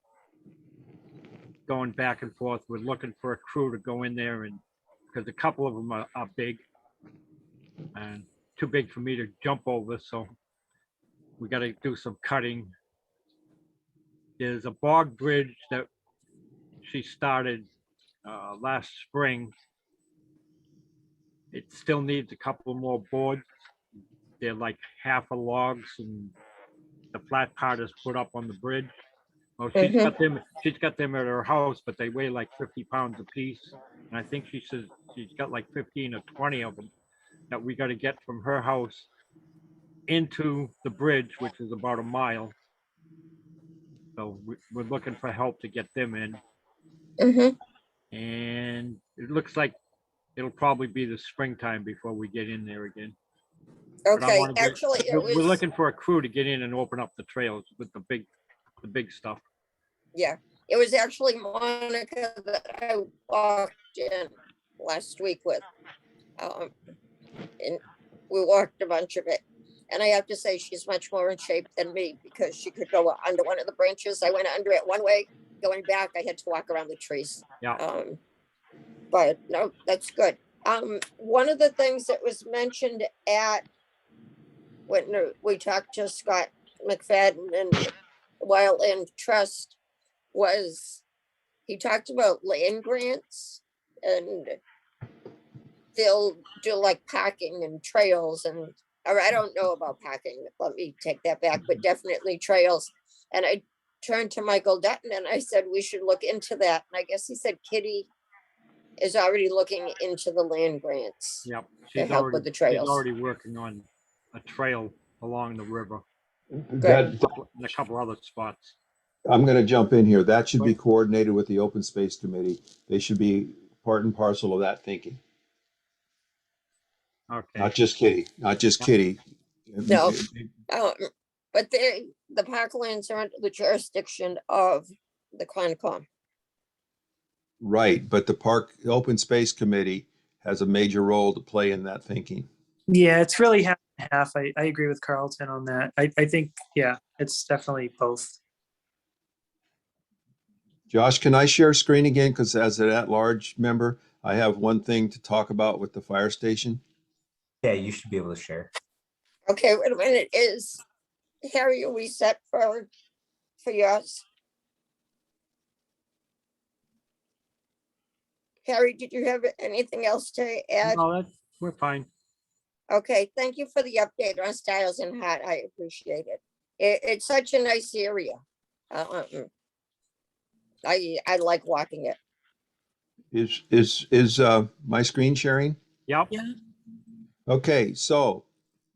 going back and forth. We're looking for a crew to go in there, and because a couple of them are big and too big for me to jump over, so we got to do some cutting. There's a bog bridge that she started last spring. It still needs a couple more boards. They're like half a logs, and the flat part is put up on the bridge. Well, she's got them at her house, but they weigh like 50 pounds a piece. And I think she says she's got like 15 or 20 of them that we got to get from her house into the bridge, which is about a mile. So we're looking for help to get them in. Mhm. And it looks like it'll probably be the springtime before we get in there again. But I Okay, wanna get- actually, it we're was, looking for a crew to get in and open up the trails with the big stuff. yeah, it was actually Monica that I walked in last week with. And we walked a bunch of it. And I have to say, she's much more in shape than me, because she could go under one of the branches. I went under it one way, going back, I had to walk around the trees. Yeah. But no, that's good. One of the things that was mentioned when we talked to Scott McFadden and Wildland Trust was, he talked about land grants, and they'll do like parking and trails, or I don't know about parking, let me take that back, but definitely trails. And I turned to Michael Dutton and I said, we should look into that. And I guess he said Kitty is already looking into the land grants Yep. to help with the She's trails. already working on a trail along the river That, in a couple other spots. I'm going to jump in here. That should be coordinated with the Open Space Committee. They should be part and parcel of that thinking. Okay. Not just Kitty, not just Yeah. Kitty. No. But the parklands are under the jurisdiction of the Concom. Right, but the Open Space Committee has a major role to play in that thinking. Yeah, it's really half and half. I agree with Carlton on that. I think, yeah, it's definitely both. Josh, can I share screen again? Because as an at-large member, I have one thing to talk about with the fire station. Yeah, you should be able to share. Okay, wait a minute, Harry, are we set for yours? Harry, did you have anything else to add? No, we're fine. Okay, thank you for the update on Styles and Hart. I appreciate it. It's such a nice area. I like walking it. Is my screen sharing? Yep. Okay, so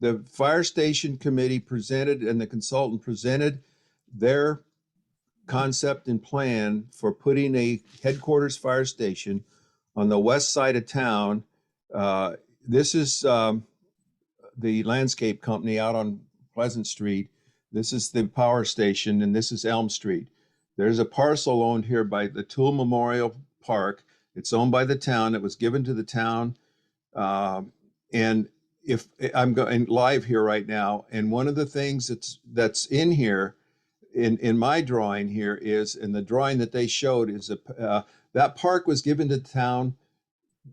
the fire station committee presented and the consultant presented their concept and plan for putting a headquarters fire station on the west side of town. This is the landscape company out on Pleasant Street. This is the power station, and this is Elm Street. There's a parcel owned here by the Tool Memorial Park. It's owned by the town. It was given to the town. And if I'm going live here right now, and one of the things that's in here, in my drawing here is, in the drawing that they showed is that park was given to the town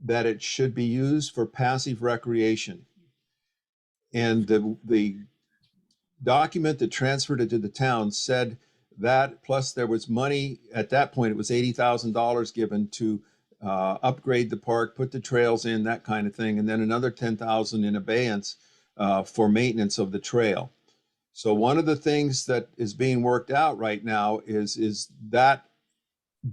that it should be used for passive recreation. And the document that transferred it to the town said that, plus there was money at that point, it was $80,000 given to upgrade the park, put the trails in, that kind of thing, and then another 10,000 in abeyance for maintenance of the trail. So one of the things that is being worked out right now is that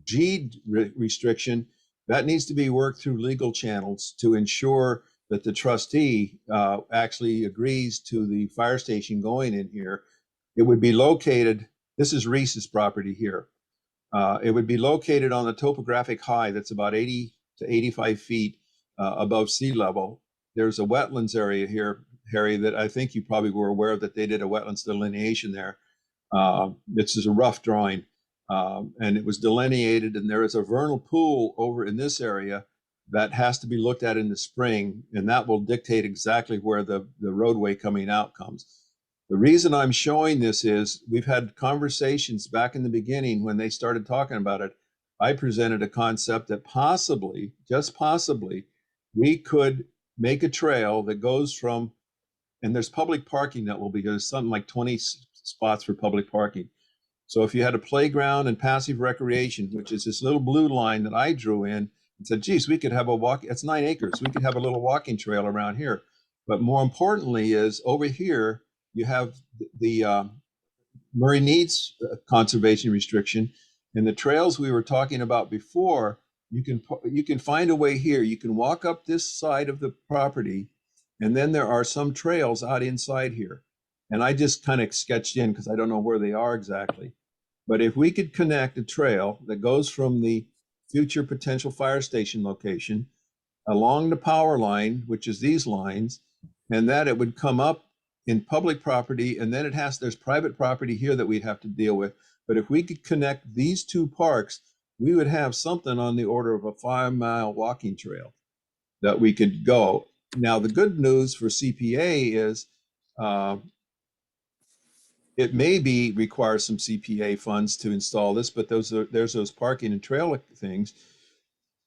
G restriction that needs to be worked through legal channels to ensure that the trustee actually agrees to the fire station going in here. It would be located, this is Reese's property here. It would be located on the topographic high that's about 80 to 85 feet above sea level. There's a wetlands area here, Harry, that I think you probably were aware that they did a wetlands delineation there. This is a rough drawing, and it was delineated, and there is a vernal pool over in this area that has to be looked at in the spring, and that will dictate exactly where the roadway coming out comes. The reason I'm showing this is we've had conversations back in the beginning when they started talking about it. I presented a concept that possibly, just possibly, we could make a trail that goes from, and there's public parking that will be, there's something like 20 spots for public parking. So if you had a playground and passive recreation, which is this little blue line that I drew in, and said, geez, we could have a walk, it's 9 acres. We could have a little walking trail around here. But more importantly is over here, you have the Murray Needs conservation restriction, and the trails we were talking about before, you can find a way here. You can walk up this side of the property, and then there are some trails out inside here. And I just kind of sketched in because I don't know where they are exactly. But if we could connect a trail that goes from the future potential fire station location along the power line, which is these lines, and that it would come up in public property, and then there's private property here that we'd have to deal with. But if we could connect these two parks, we would have something on the order of a 5-mile walking trail that we could go. Now, the good news for CPA is it may require some CPA funds to install this, but there's those parking and trail things.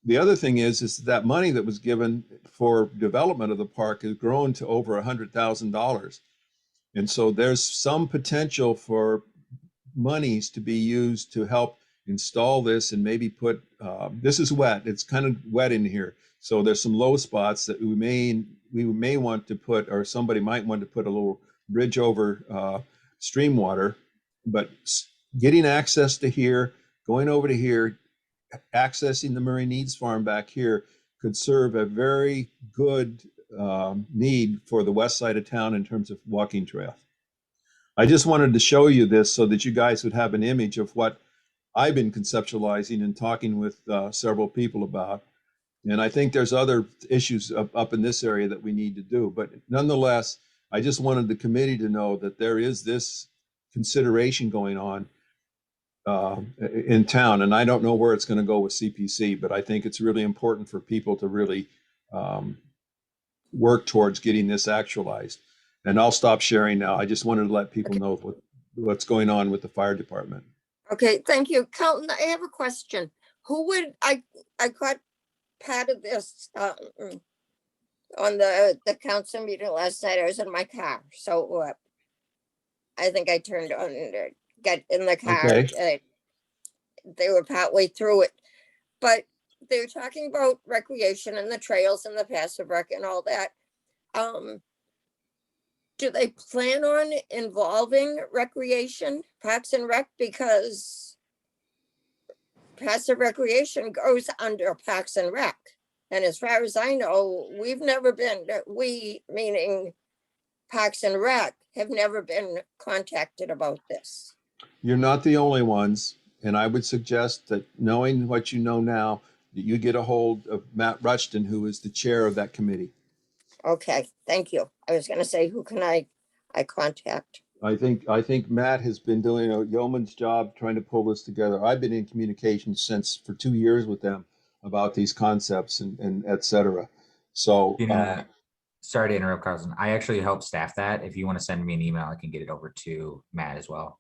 The other thing is that money that was given for development of the park has grown to over $100,000. And so there's some potential for monies to be used to help install this and maybe put, this is wet, it's kind of wet in here. So there's some low spots that we may want to put, or somebody might want to put a little bridge over stream water, but getting access to here, going over to here, accessing the Murray Needs Farm back here could serve a very good need for the west side of town in terms of walking trail. I just wanted to show you this so that you guys would have an image of what I've been conceptualizing and talking with several people about. And I think there's other issues up in this area that we need to do. But nonetheless, I just wanted the committee to know that there is this consideration going on in town. And I don't know where it's going to go with CPC, but I think it's really important for people to really work towards getting this actualized. And I'll stop sharing now. I just wanted to let people know what's going on with the fire department. Okay, thank you. Carlton, I have a question. Who would, I got part of this on the council meeting last night, I was in my car, so I think I turned on and got in the car. Okay. They were partway through it, but they were talking about recreation and the trails and the passive rec and all that. Do they plan on involving recreation, Parks and Rec? Because passive recreation goes under Parks and Rec. And as far as I know, we've never been, we, meaning Parks and Rec, have never been contacted about this. You're not the only ones. And I would suggest that knowing what you know now, that you get a hold of Matt Rushton, who is the chair of that committee. Okay, thank you. I was gonna say, who can I contact? I think Matt has been doing a yeoman's job trying to pull this together. I've been in communication for 2 years with them about these concepts and et cetera. So, Sorry to interrupt, Carlson. I actually help staff that. If you want to send me an email, I can get it over to Matt as well.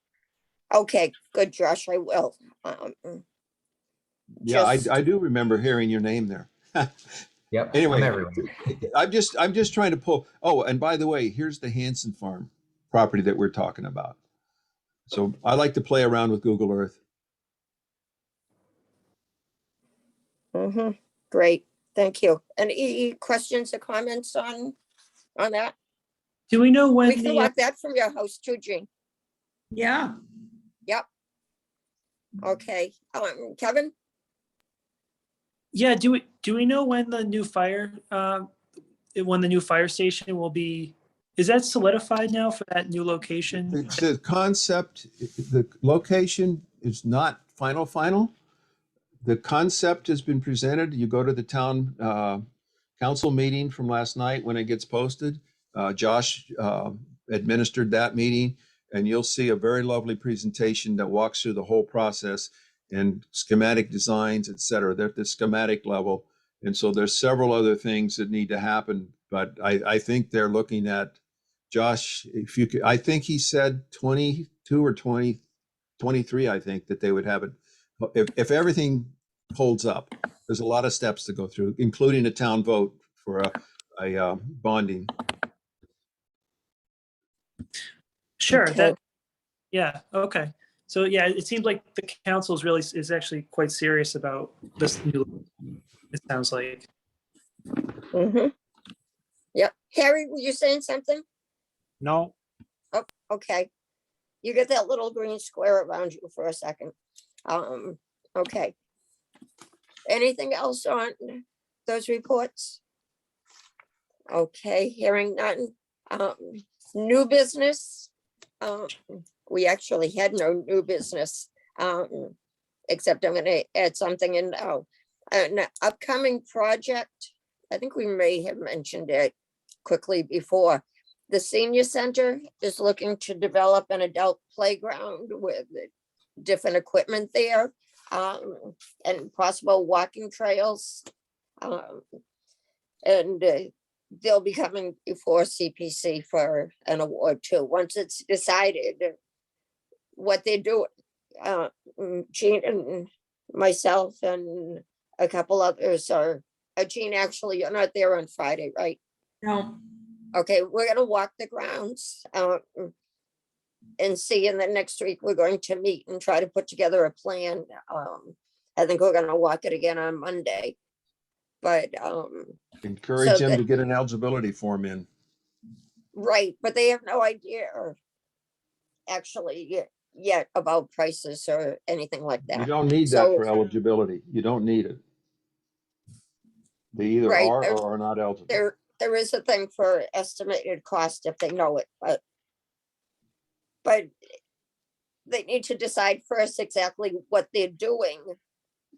Okay, good, Josh, I will. yeah, Just- I do remember hearing your name there. Yep. Anyway, I'm everywhere. I'm just trying to pull. Oh, and by the way, here's the Hanson Farm property that we're talking about. So I like to play around with Google Earth. Great, thank you. Any questions or comments on that? Do we know when We can the, walk that from your house too, Jean. Yeah, Okay, Kevin? yeah, do we know when the new fire, when the new fire station will be, is that solidified now for that new location? The concept, the location is not final. The concept has been presented. You go to the town council meeting from last night when it gets posted. Josh administered that meeting, and you'll see a very lovely presentation that walks through the whole process and schematic designs, et cetera. They're at the schematic level. And so there's several other things that need to happen, but I think they're looking at, Josh, if you could, I think he said 22 or 23, I think that they would have it. If everything holds up, there's a lot of steps to go through, including a town vote for a bonding. Sure, Okay. that, yeah, okay. So yeah, it seems like the council is actually quite serious about this new, it sounds like. Yep. Harry, were you saying something? No, Okay. You get that little green square around you for a second. Okay. Anything else on those reports? Okay, hearing none. New business. We actually had no new business, except I'm gonna add something in now. An upcoming project, I think we may have mentioned it quickly before. The senior center is looking to develop an adult playground with different equipment there, and possible walking trails. And they'll be coming before CPC for an award too, once it's decided what they do. Jean and myself and a couple others are, Jean, actually, you're not there on Friday, right? no, Okay, we're gonna walk the grounds and see, and then next week we're going to meet and try to put together a plan. I think we're gonna walk it again on Monday. But Encourage So them that- to get an eligibility form in. right, but they have no idea actually yet about prices or anything like You that. don't need that So- for eligibility. You don't need it. They either Right, are there- or are not eligible. There is a thing for estimated cost if they know it, but they need to decide first exactly what they're doing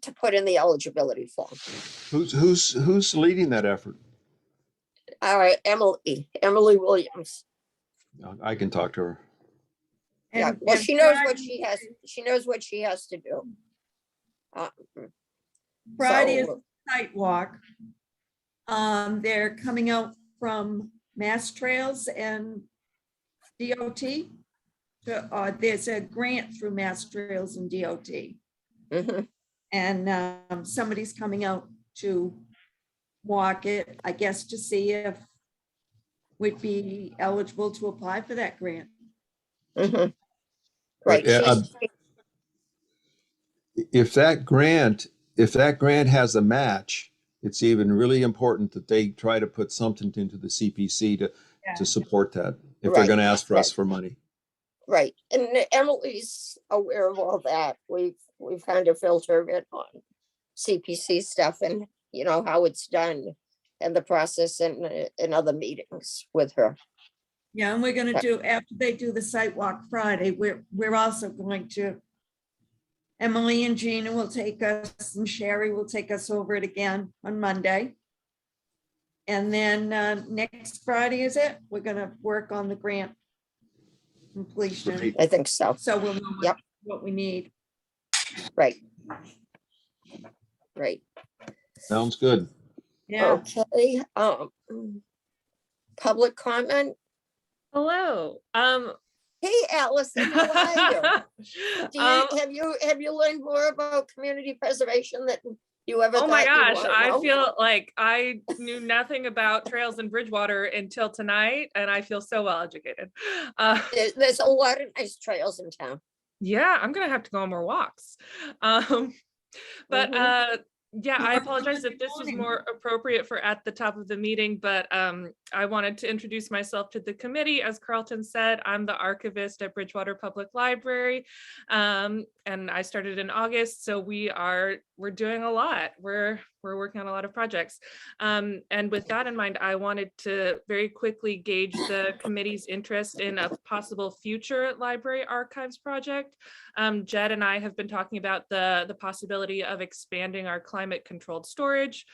to put in the eligibility form. Who's leading that effort? Emily Williams. I can talk to her. Yeah, And- well, and she knows what Friday- she knows what she has to do. Friday is So- sidewalk. They're coming out from Mass Trails and DOT. There's a grant through Mass Trails and DOT. Mhm. And somebody's coming out to walk it, I guess, to see if we'd be eligible to apply for that grant. Mhm. Right. But, she's- if that grant has a match, it's even really important that they try to put something into the CPC to support that, if they're Right, going to ask for us right. for money. Right, and Emily's aware of all that. We've kind of filtered it on CPC stuff and you know how it's done and the process in other meetings with her. Yeah, and we're gonna Right. do, after they do the site walk Friday, we're also going to, Emily and Gina will take us, and Sherry will take us over it again on Monday. And then next Friday, is it? We're gonna work on the grant completion. Right. I think so. So we'll know Yep. what we need. Right. Right. Sounds good. Yeah, Okay. Public comment. Hello. Hey, Allison, how are you? Have you learned more about community preservation than you ever Oh thought my you gosh, wanna I know? feel like I knew nothing about trails in Bridgewater until tonight, and I feel so well educated. There's a lot of nice trails in town. Yeah, I'm gonna have to go on more walks. But Mhm. yeah, I More apologize early if this was morning. more appropriate for at the top of the meeting, but I wanted to introduce myself to the committee. As Carlton said, I'm the archivist at Bridgewater Public Library, and I started in August, so we're doing a lot. We're working on a lot of projects. And with that in mind, I wanted to very quickly gauge the committee's interest in a possible future library archives project. Jed and I have been talking about the possibility of expanding our climate controlled storage,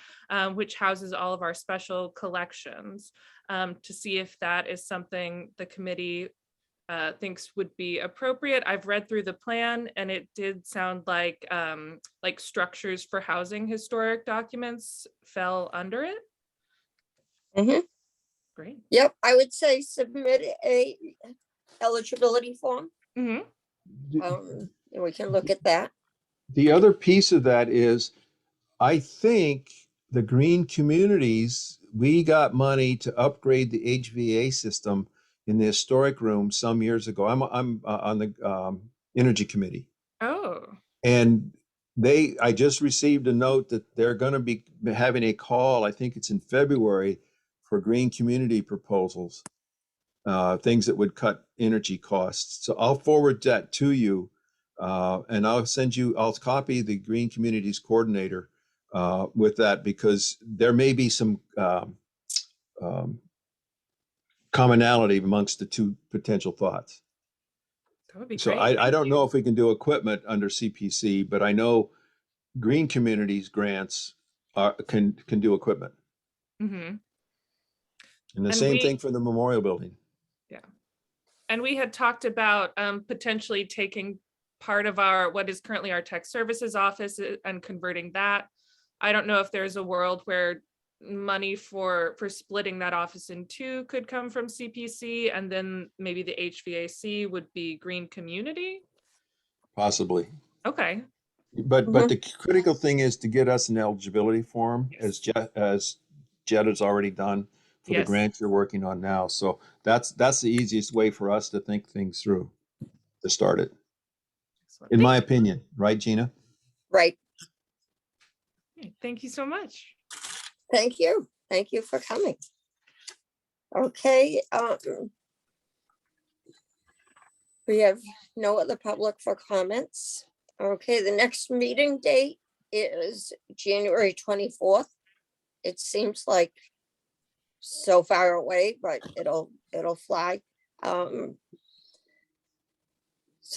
which houses all of our special collections, to see if that is something the committee thinks would be appropriate. I've read through the plan and it did sound like structures for housing historic documents fell under it. Mhm. Great. Yep, I would say submit a eligibility form. Mhm. And we can look at that. The other piece of that is, I think the green communities, we got money to upgrade the HVA system in the historic room some years ago. I'm on the energy committee, Oh, and I just received a note that they're going to be having a call. I think it's in February for green community proposals, things that would cut energy costs. So I'll forward that to you, and I'll copy the green communities coordinator with that, because there may be some commonality amongst the two potential thoughts. that would be So great. I don't know if we can do equipment under CPC, but I know green communities grants can do equipment. Mhm. And the And same thing for the memorial building. And we had talked about potentially taking part of what is currently our tech services office and converting that. I don't know if there's a world where money for splitting that office in two could come from CPC, and then maybe the HVAC would be green community. Possibly. Okay. But the critical thing is to get us an eligibility form, as Jed has already done for the Yes. grant you're working on now. So that's the easiest way for us to think things through, to start it, Excellent. in my opinion. Right, Gina? Right. Thank you so much. Thank you. Thank you for coming. Okay. We have no other public for comments. Okay, the next meeting date is January 24th. It seems like so far away, but it'll fly. So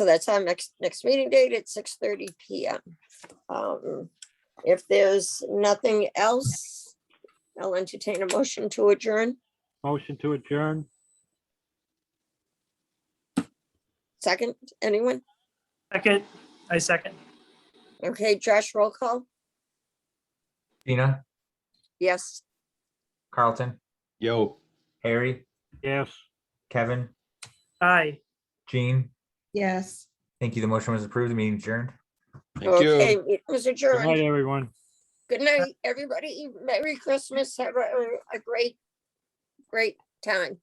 that's our next meeting date at 6:30 p.m. If there's nothing else, I'll entertain a motion to adjourn. Motion to adjourn. Second, anyone? I second. Okay, Josh, roll call. Gina, Yes. Carlton, Yo. Harry, Yes. Kevin, Aye. Jean. yes. Thank you. The motion was approved. The meeting adjourned. Thank you. Okay, it was Good night, adjourned. everyone. Good night, everybody. Merry Christmas. Have a great time.